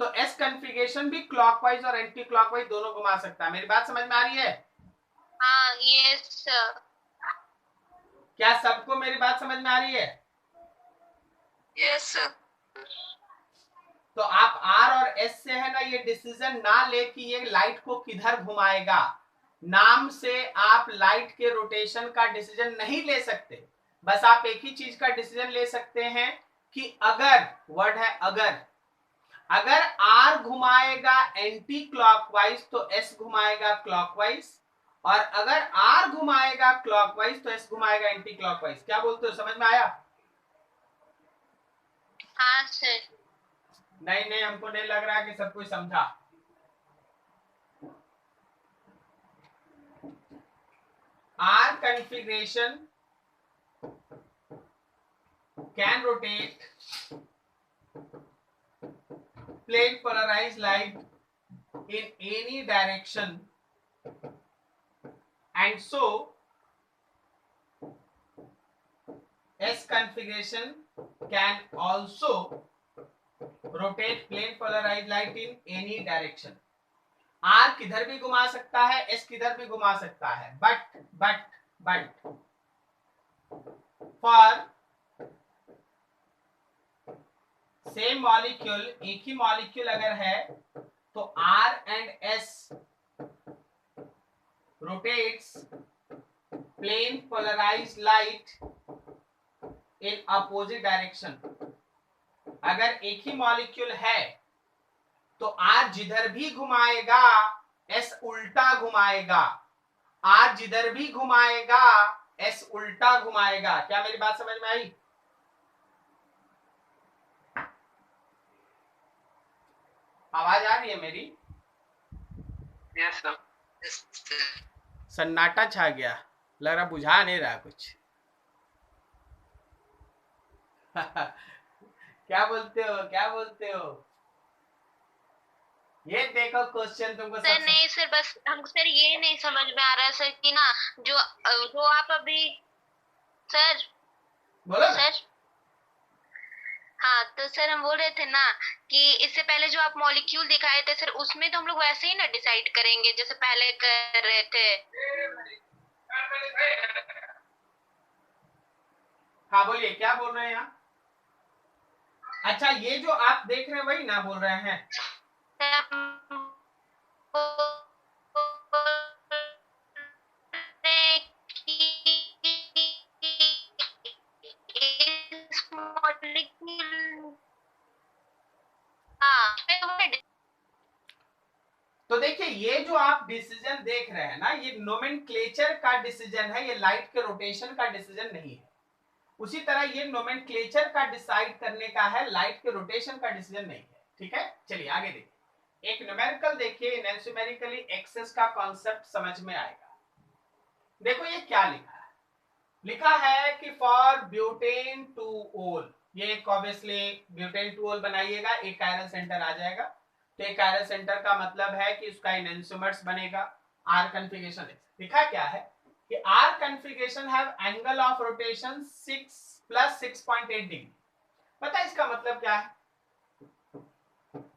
तो एस कॉन्फ़िगरेशन भी क्लॉकवाइज और एंटी क्लॉकवाइज दोनों घुमा सकता है। मेरी बात समझ में आ रही है? हाँ यस सर। क्या सबको मेरी बात समझ में आ रही है? Yes sir. तो आप आर और एस से है ना ये डिसीजन ना ले कि ये लाइट को किधर घुमाएगा, नाम से आप लाइट के रोटेशन का डिसीजन नहीं ले सकते। बस आप एक ही चीज का डिसीजन ले सकते हैं कि अगर, वर्ड है अगर आर घुमाएगा एंटी क्लॉकवाइज तो एस घुमाएगा क्लॉकवाइज, और अगर आर घुमाएगा क्लॉकवाइज तो एस घुमाएगा एंटी क्लॉकवाइज। क्या बोलते हो, समझ में आया? हाँ सर। नहीं नहीं, हमको नहीं लग रहा कि सब कुछ समझा। R configuration can rotate plane polarized light in any direction, and so S configuration can also rotate plane polarized light in any direction. R किधर भी घुमा सकता है, S किधर भी घुमा सकता है, but for सेम मॉलिक्यूल, एक ही मॉलिक्यूल अगर है तो R and S rotates plane polarized light in opposite direction. अगर एक ही मॉलिक्यूल है तो R जिधर भी घुमाएगा S उल्टा घुमाएगा, R जिधर भी घुमाएगा S उल्टा घुमाएगा। क्या मेरी बात समझ में आई? आवाज आ रही है मेरी? Yes sir. Yes sir. सन्नाटा छा गया, लग रहा बुझा नहीं रहा कुछ। क्या बोलते हो, क्या बोलते हो? ये देखो क्वेश्चन तुमको सर सब नहीं सर, बस हम सर ये नहीं समझ में आ रहा सर कि ना जो आप अभी सर बोलो ना। सर हाँ तो सर हम बोल रहे थे ना कि इससे पहले जो आप मॉलिक्यूल दिखाए थे सर, उसमें तो हम लोग वैसे ही ना डिसाइड करेंगे जैसे पहले कर रहे थे। हाँ बोलिए, क्या बोल रहे हैं आप? अच्छा, ये जो आप देख रहे हैं वही ना बोल रहे हैं? तो देखिए, ये जो आप डिसीजन देख रहे हैं ना, ये नोमेनक्लेचर का डिसीजन है, ये लाइट के रोटेशन का डिसीजन नहीं है। उसी तरह ये नोमेनक्लेचर का डिसाइड करने का है, लाइट के रोटेशन का डिसीजन नहीं है। ठीक है, चलिए आगे देखिए। एक न्यूमेरिकल देखिए, न्यूमेरिकली एक्सेस का कॉन्सेप्ट समझ में आएगा। देखो ये क्या लिखा है, लिखा है कि फॉर ब्यूटेन 2-ओल, ये एक ऑब्वियसली ब्यूटेन 2-ओल बनाइएगा, एक कायरल सेंटर आ जाएगा। तो एक कायरल सेंटर का मतलब है कि उसका एनेंटियोमर्स बनेगा। आर कन्फिगरेशन लिखा क्या है कि R configuration have angle of rotation 6 + 6.8 degree. पता है इसका मतलब क्या है?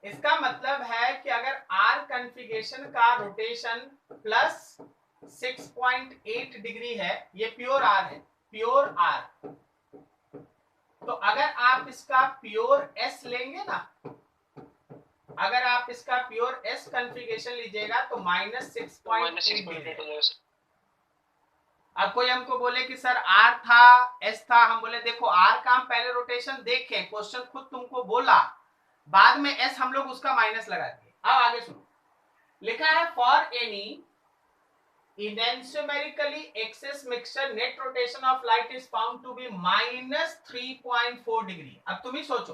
इसका मतलब है कि अगर आर कन्फिगरेशन का रोटेशन प्लस 6.8 डिग्री है, ये प्योर आर है, प्योर आर, तो अगर आप इसका प्योर एस लेंगे ना, अगर आप इसका प्योर एस कन्फिगरेशन लीजिएगा तो -6.8 डिग्री। अब कोई हमको बोले कि सर आर था एस था, हम बोले देखो आर का हम पहले रोटेशन देखे, क्वेश्चन खुद तुमको बोला, बाद में एस हम लोग उसका माइनस लगा दिए। अब आगे सुनो, लिखा है for any enantiomerically excess mixture net rotation of light is found to be -3.4 degree. अब तुम ही सोचो,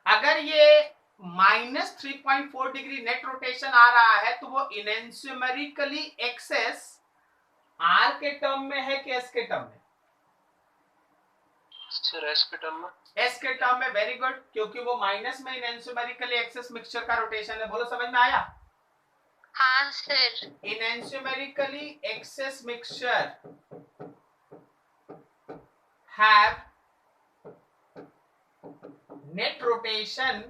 अगर ये -3.4 डिग्री नेट रोटेशन आ रहा है तो वो enantiomerically excess आर के टर्म में है कि एस के टर्म में? सर एस के टर्म में। एस के टर्म में, वेरी गुड, क्योंकि वो माइनस में enantiomerically excess मिक्सचर का रोटेशन है। बोलो समझ में आया? हाँ sir. enantiomerically excess mixture have net rotation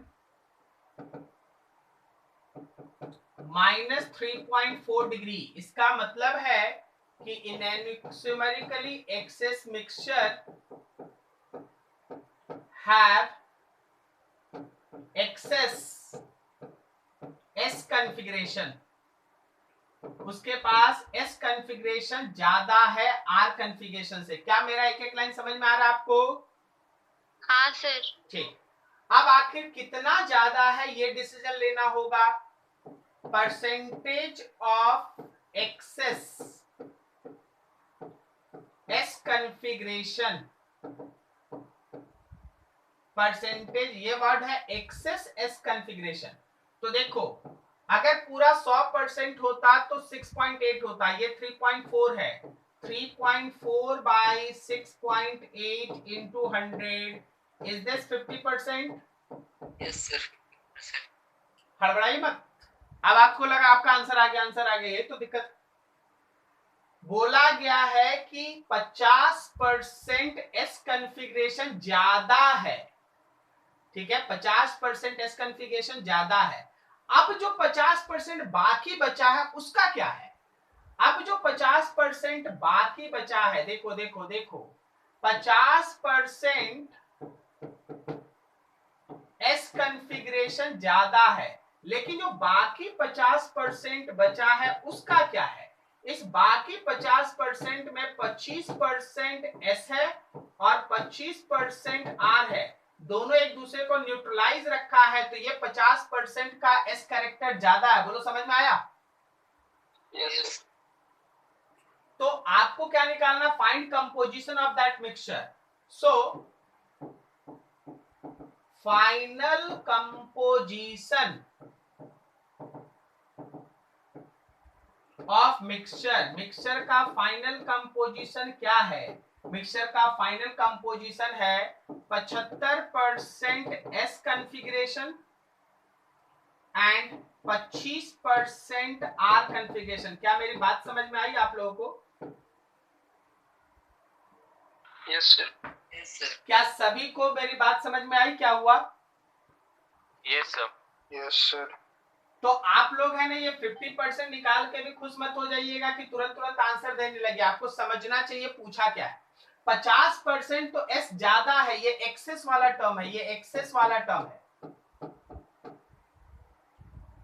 -3.4 degree. इसका मतलब है कि enantiomerically excess mixture have excess S configuration, उसके पास S कॉन्फ़िगरेशन ज्यादा है R कॉन्फ़िगरेशन से। क्या मेरा एक एक लाइन समझ में आ रहा है आपको? हाँ सर। ठीक, अब आखिर कितना ज्यादा है ये डिसीजन लेना होगा। Percentage of excess S configuration, percentage, ये वर्ड है एक्सेस S कॉन्फ़िगरेशन। तो देखो अगर पूरा 100% होता तो 6.8 होता, ये 3.4 है, 3.4 by 6.8 into 100, is this 50%? Yes sir. हड़बड़ाई मत। अब आपको लगा आपका आंसर आ गया, आंसर आ गया, ये तो दिक्कत। बोला गया है कि 50% एस कॉन्फ़िगरेशन ज्यादा है, ठीक है, 50% एस कॉन्फ़िगरेशन ज्यादा है। अब जो 50% बाकी बचा है उसका क्या है? अब जो 50% बाकी बचा है, देखो देखो देखो, 50% एस कॉन्फ़िगरेशन ज्यादा है, लेकिन जो बाकी 50% बचा है उसका क्या है? इस बाकी 50% में 25% एस है और 25% आर है, दोनों एक दूसरे को न्यूट्रलाइज रखा है, तो ये 50% का एस कैरेक्टर ज्यादा है। बोलो समझ में आया? यस। तो आपको क्या निकालना? Find composition of that mixture. So final composition of mixture का फाइनल कंपोजिशन क्या है? मिक्सचर का फाइनल कंपोजिशन है 75% S configuration and 25% R configuration. क्या मेरी बात समझ में आई आप लोगों को? Yes sir. Yes sir. क्या सभी को मेरी बात समझ में आई? क्या हुआ? Yes sir. Yes sir. तो आप लोग है ना ये 50% निकाल के भी खुश मत हो जाइएगा कि तुरंत तुरंत आंसर देने लगे। आपको समझना चाहिए पूछा क्या है। 50% तो एस ज्यादा है, ये एक्सेस वाला टर्म है, ये एक्सेस वाला टर्म है।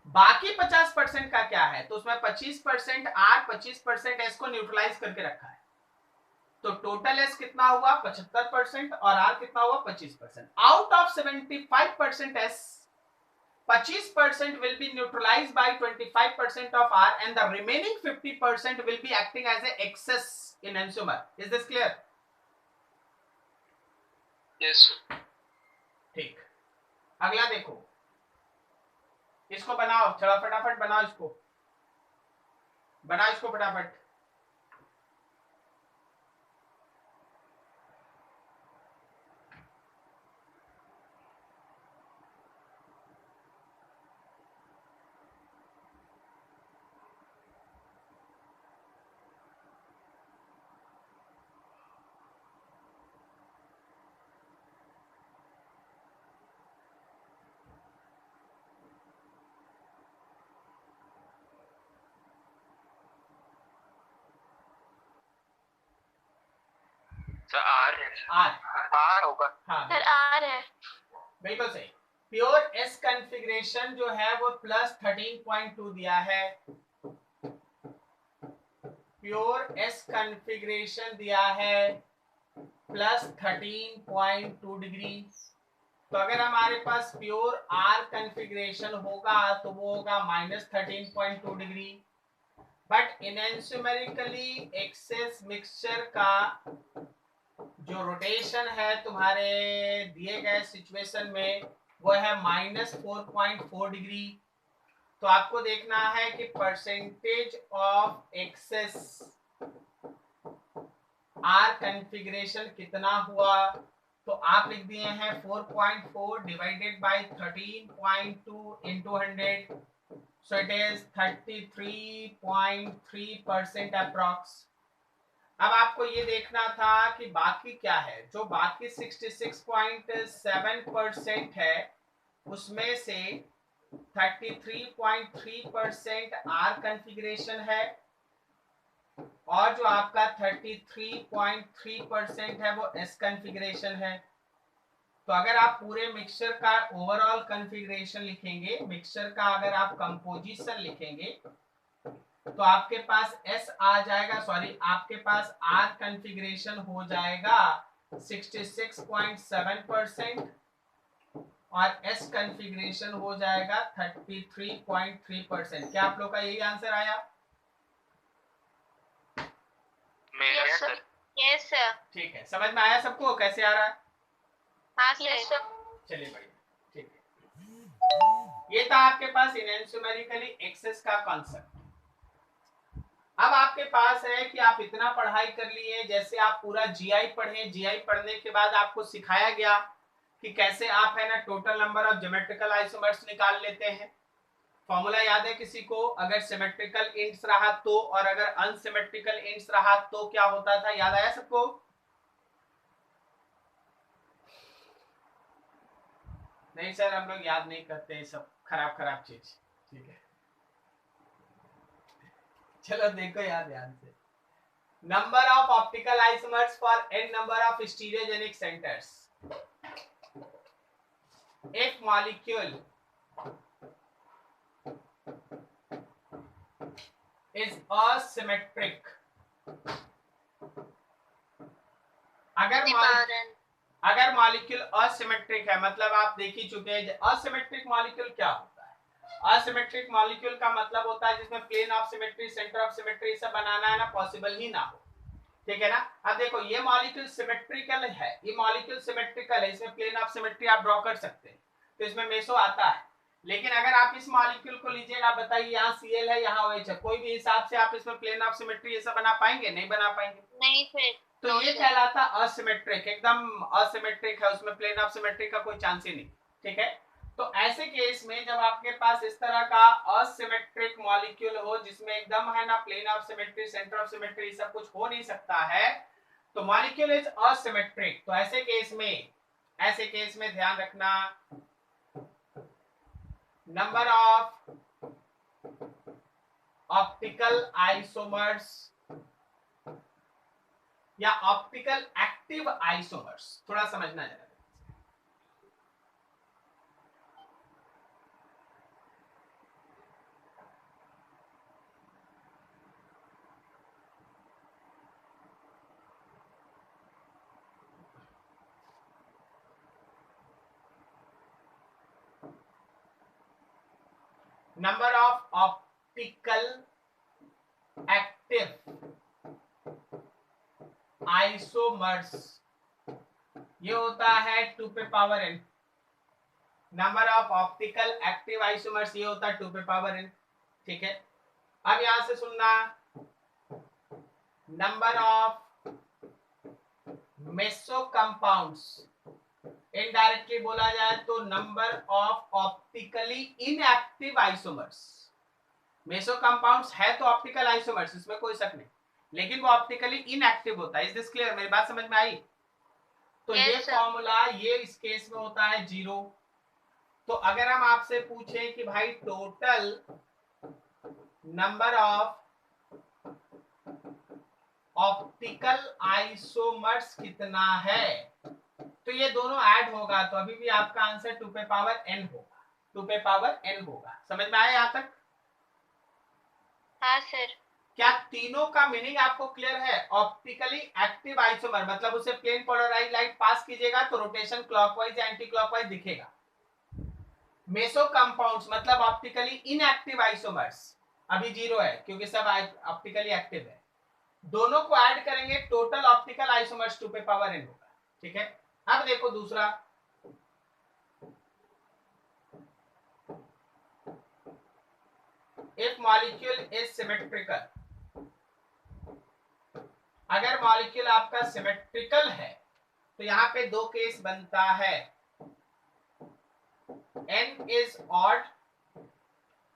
बाकी 50% का क्या है? तो उसमें 25% आर 25% एस को न्यूट्रलाइज करके रखा है। तो टोटल एस कितना हुआ? 75% और आर कितना हुआ? 25%। Out of 75% S, 25% will be neutralized by 25% of R and the remaining 50% will be acting as a excess in enantiomer. Is this clear? Yes. ठीक, अगला देखो, इसको बनाओ, चलो फटाफट बनाओ, इसको बनाओ, इसको फटाफट। सर आर है। आर होगा। हाँ सर आर है। बिल्कुल सही। प्योर एस कॉन्फ़िगरेशन जो है वो +13.2 दिया है। प्योर एस कॉन्फ़िगरेशन दिया है +13.2 डिग्री। तो अगर हमारे पास प्योर आर कॉन्फ़िगरेशन होगा तो वो होगा -13.2 डिग्री। बट एनेंटियोमेरिकली एक्सेस मिक्सचर का जो रोटेशन है तुम्हारे दिए गए सिचुएशन में वो है -4.4 डिग्री। तो आपको देखना है कि percentage of excess R configuration कितना हुआ। तो आप लिख दिए हैं 4.4 divided by 13.2 into 100, so it is 33.3% approx. अब आपको ये देखना था कि बाकी क्या है। जो बाकी 66.7% है उसमें से 33.3% आर कॉन्फ़िगरेशन है और जो आपका 33.3% है वो एस कॉन्फ़िगरेशन है। तो अगर आप पूरे मिक्सचर का ओवरऑल कॉन्फ़िगरेशन लिखेंगे, मिक्सचर का अगर आप कंपोजिशन लिखेंगे तो आपके पास एस आ जाएगा, सॉरी आपके पास आर कॉन्फ़िगरेशन हो जाएगा 66.7% और एस कॉन्फ़िगरेशन हो जाएगा 33.3%। क्या आप लोग का यही आंसर आया? Yes sir. Yes sir. ठीक है, समझ में आया सबको कैसे आ रहा है? हाँ सर। चलिए बढ़िया, ठीक है। ये था आपके पास एनेंटियोमेरिकली एक्सेस का कॉन्सेप्ट। अब आपके पास है कि आप इतना पढ़ाई कर लिए, जैसे आप पूरा जीआई पढ़े, जीआई पढ़ने के बाद आपको सिखाया गया कि कैसे आप है ना total number of geometrical isomers निकाल लेते हैं। फॉर्मूला याद है किसी को? अगर सिमेट्रिकल इंट्स रहा तो, और अगर अनसिमेट्रिकल इंट्स रहा तो क्या होता था? याद आया सबको? नहीं सर, हम लोग याद नहीं करते हैं सब खराब खराब चीज। ठीक है, चलो देखो याद ध्यान से। Number of optical isomers for n number of stereogenic centres. If molecule is asymmetric, अगर मॉलिक्यूल असिमेट्रिक है, मतलब आप देख ही चुके हैं असिमेट्रिक मॉलिक्यूल क्या होता है। असिमेट्रिक मॉलिक्यूल का मतलब होता है जिसमें plane of symmetry, centre of symmetry सब बनाना है ना पॉसिबल ही ना हो। ठीक है ना। अब देखो ये मॉलिक्यूल सिमेट्रिकल है, ये मॉलिक्यूल सिमेट्रिकल है, इसमें प्लेन ऑफ सिमेट्री आप ड्रॉ कर सकते हैं, तो इसमें मेसो आता है। लेकिन अगर आप इस मॉलिक्यूल को लीजिएगा, बताइए यहाँ Cl है, यहाँ OH है, कोई भी हिसाब से आप इसमें प्लेन ऑफ सिमेट्री ये सब बना पाएंगे? नहीं बना पाएंगे। नहीं फिर तो ये कहलाता असिमेट्रिक, एकदम असिमेट्रिक है, उसमें प्लेन ऑफ सिमेट्री का कोई चांस ही नहीं। ठीक है, तो ऐसे केस में जब आपके पास इस तरह का असिमेट्रिक मॉलिक्यूल हो जिसमें एकदम है ना plane of symmetry, centre of symmetry, सब कुछ हो नहीं सकता है, तो मॉलिक्यूल इज असिमेट्रिक। तो ऐसे केस में ध्यान रखना, नंबर ऑफ ऑप्टिकल आइसोमर्स या ऑप्टिकल एक्टिव आइसोमर्स, थोड़ा समझना जरा। Number of optical active isomers ये होता है 2 पे power n। Number of optical active isomers ये होता है 2 पे पावर n। ठीक है, अब यहां से सुनना, number of meso compounds, indirectly बोला जाए तो number of optically inactive isomers. Meso compounds है तो ऑप्टिकल आइसोमर्स, इसमें कोई शक नहीं, लेकिन वो ऑप्टिकली इनएक्टिव होता है। Is this clear? मेरी बात समझ में आई? तो ये फॉर्मूला ये इस केस में होता है 0। तो अगर हम आपसे पूछें कि भाई total number of optical isomers कितना है, तो ये दोनों ऐड होगा, तो अभी भी आपका आंसर 2 पे पावर n होगा, 2 पे पावर n होगा। समझ में आया यहां तक? हाँ सर। क्या तीनों का मीनिंग आपको क्लियर है? ऑप्टिकली एक्टिव आइसोमर मतलब उसे प्लेन पोलराइज लाइट पास कीजिएगा तो रोटेशन क्लॉकवाइज या एंटी क्लॉकवाइज दिखेगा। मेसो कंपाउंड्स मतलब ऑप्टिकली इनएक्टिव आइसोमर्स, अभी 0 है क्योंकि सब ऑप्टिकली एक्टिव है। दोनों को ऐड करेंगे, टोटल ऑप्टिकल आइसोमर्स 2 पे पावर n होगा। ठीक है, अब देखो दूसरा, इफ मॉलिक्यूल इज सिमेट्रिकल, अगर मॉलिक्यूल आपका सिमेट्रिकल है तो यहाँ पे दो केस बनता है, n is odd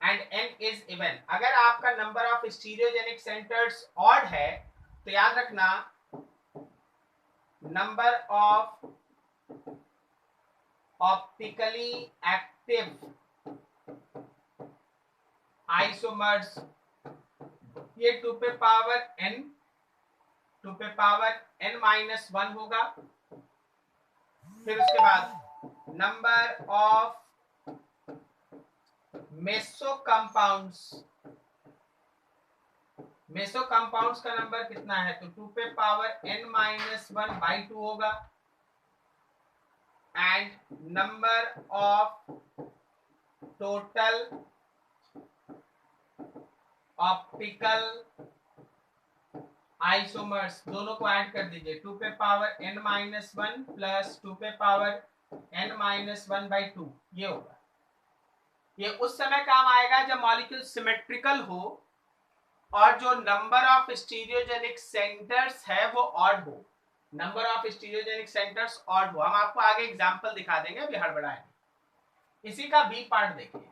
and n is even. अगर आपका number of stereogenic centres odd है तो याद रखना number of optically active isomers ये 2 पे पावर n, 2 पे पावर n माइनस 1 होगा। फिर उसके बाद नंबर ऑफ मेसो कंपाउंड्स का नंबर कितना है, तो 2 पे पावर n माइनस 1 बाई 2 होगा। And number of total optical isomers, दोनों को ऐड कर दीजिए, 2 पे पावर n माइनस 1 प्लस 2 पे पावर n माइनस 1 बाई 2 ये होगा। ये उस समय काम आएगा जब मॉलिक्यूल सिमेट्रिकल हो और जो नंबर ऑफ स्टीरियोजेनिक सेंटर्स है वो ऑड हो, number of stereogenic centres odd हो। हम आपको आगे एग्जांपल दिखा देंगे, अभी हड़बड़ाएं। इसी का बी पार्ट देखिए,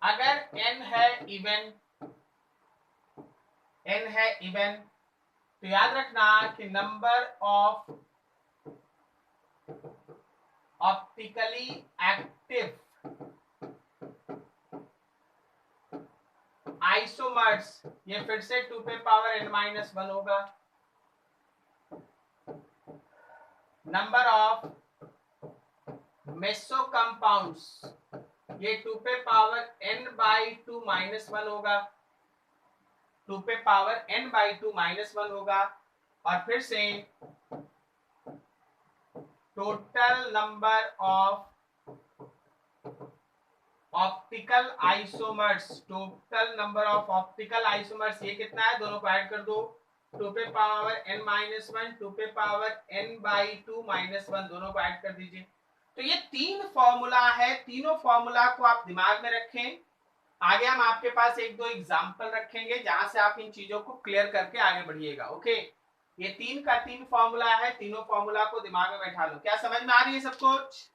अगर n है इवन तो याद रखना कि number of optically active isomers ये फिर से 2 पे पावर n माइनस 1 होगा। नंबर ऑफ मेसो कंपाउंड्स ये 2 पे पावर n बाई 2 माइनस 1 होगा, 2 पे पावर n बाई 2 माइनस 1 होगा। और फिर से total number of optical isomers, total number of optical isomers ये कितना है, दोनों को ऐड कर दो, 2 पे पावर n माइनस 1, 2 पे पावर n बाई 2 माइनस 1, दोनों को ऐड कर दीजिए। तो ये 3 फॉर्मूला है, तीनों फॉर्मूला को आप दिमाग में रखें। आगे हम आपके पास एक दो एग्जाम्पल रखेंगे जहां से आप इन चीजों को क्लियर करके आगे बढ़िएगा। ओके, ये 3 का 3 फॉर्मूला है, तीनों फॉर्मूला को दिमाग में बैठा लो। क्या समझ में आ रही है सब कुछ?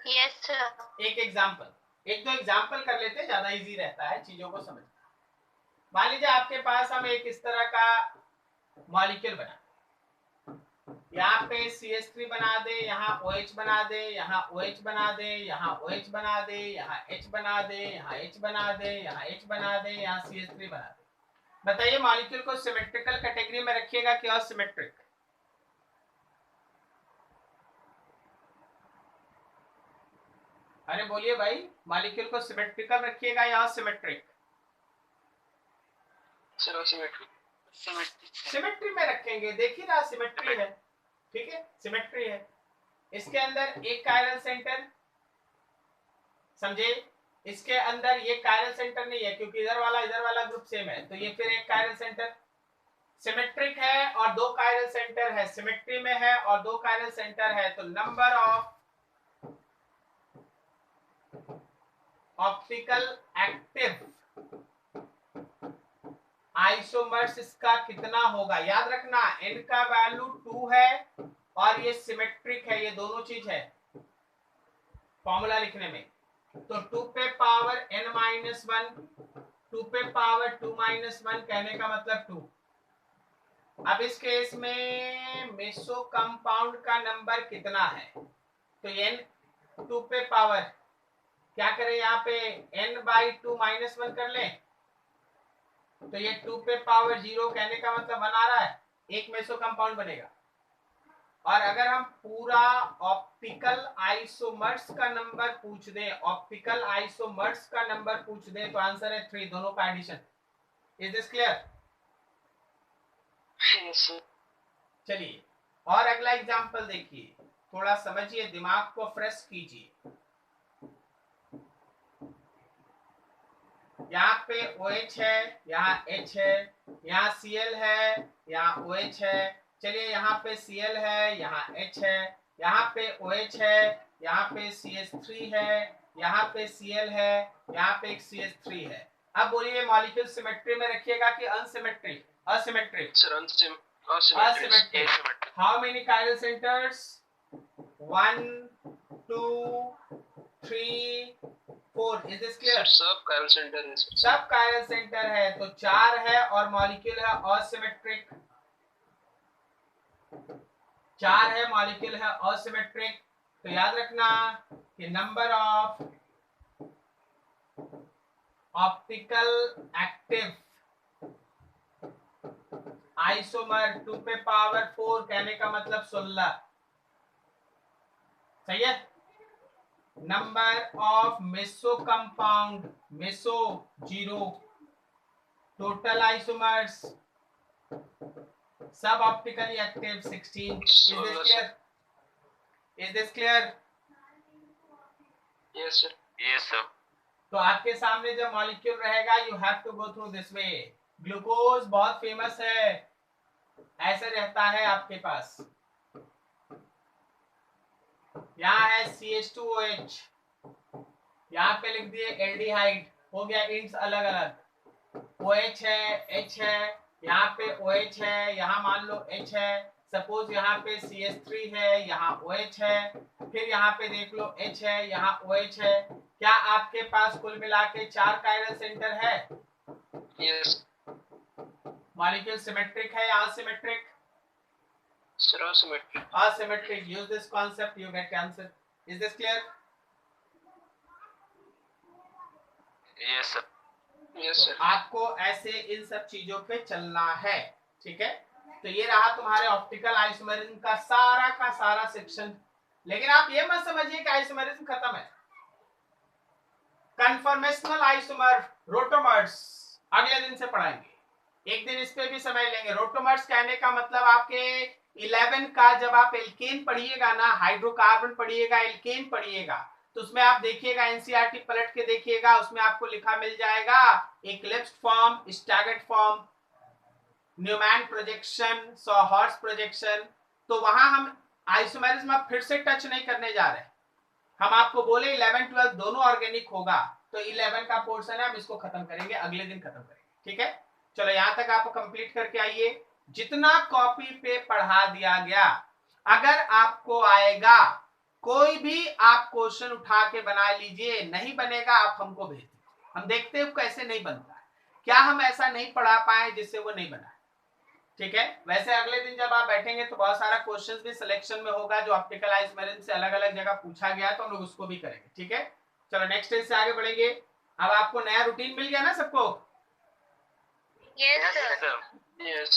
Yes sir. एक एग्जाम्पल, एक दो एग्जाम्पल कर लेते हैं, ज्यादा इजी रहता है चीजों को समझना। मान लीजिए आपके पास हम एक इस तरह का मॉलिक्यूल बना, यहाँ पे CH3 बना दे, यहाँ OH बना दे, यहाँ OH बना दे, यहाँ OH बना दे, यहाँ H बना दे, यहाँ H बना दे, यहाँ H बना दे, यहाँ CH3 बना दे। बताइए मॉलिक्यूल को सिमेट्रिकल कैटेगरी में रखिएगा कि असिमेट्रिक? अरे बोलिए भाई, मॉलिक्यूल को सिमेट्रिकल रखिएगा या असिमेट्रिक? सिमेट्री में रखेंगे। देखिए ना, सिमेट्री है, ठीक है, सिमेट्री है। इसके अंदर एक कायरल सेंटर, समझे, इसके अंदर ये कायरल सेंटर नहीं है क्योंकि इधर वाला ग्रुप सेम है, तो ये फिर एक कायरल सेंटर सिमेट्रिक है और दो कायरल सेंटर है, सिमेट्री में है और दो कायरल सेंटर है, तो number of optical active isomers इसका कितना होगा? याद रखना, n का वैल्यू 2 है और ये सिमेट्रिक है, ये दोनों चीज है फॉर्मूला लिखने में। तो 2 पे पावर n माइनस 1, 2 पे पावर 2 माइनस 1 कहने का मतलब 2। अब इस केस में मेसो कंपाउंड का नंबर कितना है? तो n 2 पे पावर क्या करें, यहाँ पे n बाई 2 माइनस 1 कर लें, तो ये 2 पे पावर 0 कहने का मतलब 1 आ रहा है, एक मेसो कंपाउंड बनेगा। और अगर हम पूरा ऑप्टिकल आइसोमर्स का नंबर पूछ दें, ऑप्टिकल आइसोमर्स का नंबर पूछ दें, तो आंसर है 3, दोनों का एडिशन। Is this clear? चलिए और अगला एग्जांपल देखिए, थोड़ा समझिए, दिमाग को फ्रेश कीजिए। यहाँ पे OH है, यहाँ H है, यहाँ Cl है, यहाँ OH है। चलिए यहाँ पे Cl है, यहाँ H है, यहाँ पे OH है, यहाँ पे CH3 है, यहाँ पे Cl है, यहाँ पे एक CH3 है। अब बोलिए मॉलिक्यूल सिमेट्री में रखिएगा कि unsymmetric? Asymmetric. Asymmetric. How many chiral centres? 1 2 3 4। Is this clear? सब कायरल सेंटर है, सब कायरल सेंटर है, तो 4 है और मॉलिक्यूल है असिमेट्रिक। 4 है, मॉलिक्यूल है असिमेट्रिक। तो याद रखना कि number of optical active isomer 2 पे पावर 4 कहने का मतलब 16। सही है? Number of meso compound, meso 0, total isomers सब optically active 16। Is this clear? Is this clear? Yes sir. Yes sir. तो आपके सामने जब मॉलिक्यूल रहेगा, you have to go through this way. Glucose बहुत फेमस है, ऐसे रहता है आपके पास। यहाँ है CH2OH, यहाँ पे लिख दिए एल्डिहाइड, हो गया इंट्स अलग अलग। OH है, H है, यहाँ पे OH है, यहाँ मान लो H है, सपोज यहाँ पे CH3 है, यहाँ OH है, फिर यहाँ पे देख लो H है, यहाँ OH है। क्या आपके पास कुल मिला के 4 कायरल सेंटर है? यस। मॉलिक्यूल सिमेट्रिक है या asymmetric? Asymmetric. Asymmetric. Use this concept, you get answer. Is this clear? Yes sir. Yes sir. आपको ऐसे इन सब चीजों पे चलना है, ठीक है? तो ये रहा तुम्हारे ऑप्टिकल आइसोमेरिज्म का सारा सेक्शन। लेकिन आप ये मत समझिए कि आइसोमेरिज्म खत्म है। कन्फॉर्मेशनल आइसोमर, रोटोमर्स अगले दिन से पढ़ाएंगे, एक दिन इस पे भी समझ लेंगे। रोटोमर्स कहने का मतलब आपके 11 का जब आप एल्केन पढ़िएगा ना, हाइड्रोकार्बन पढ़िएगा, एल्केन पढ़िएगा, तो उसमें आप देखिएगा, एनसीईआरटी पलट के देखिएगा, उसमें आपको लिखा मिल जाएगा eclipsed form, staggered form, Newman projection, sawhorse projection, तो वहां हम आइसोमेरिज्म अब फिर से टच नहीं करने जा रहे। हम आपको बोले 11 12 दोनों ऑर्गेनिक होगा, तो 11 का पोर्शन है, हम इसको खत्म करेंगे, अगले दिन खत्म करेंगे। ठीक है, चलो यहां तक आप कंप्लीट करके आइए। जितना कॉपी पे पढ़ा दिया गया, अगर आपको आएगा, कोई भी आप क्वेश्चन उठा के बना लीजिए, नहीं बनेगा आप हमको भेज दीजिए, हम देखते हैं कैसे नहीं बनता है, क्या हम ऐसा नहीं पढ़ा पाए जिससे वो नहीं बना। ठीक है, वैसे अगले दिन जब आप बैठेंगे तो बहुत सारा क्वेश्चंस भी सिलेक्शन में होगा जो ऑप्टिकल आइसमेरिज्म से अलग अलग जगह पूछा गया, तो हम लोग उसको भी करेंगे। ठीक है, चलो नेक्स्ट स्टेज से आगे बढ़ेंगे। अब आपको नया रूटीन मिल गया ना सबको? Yes Yes, sir. sir. Yes.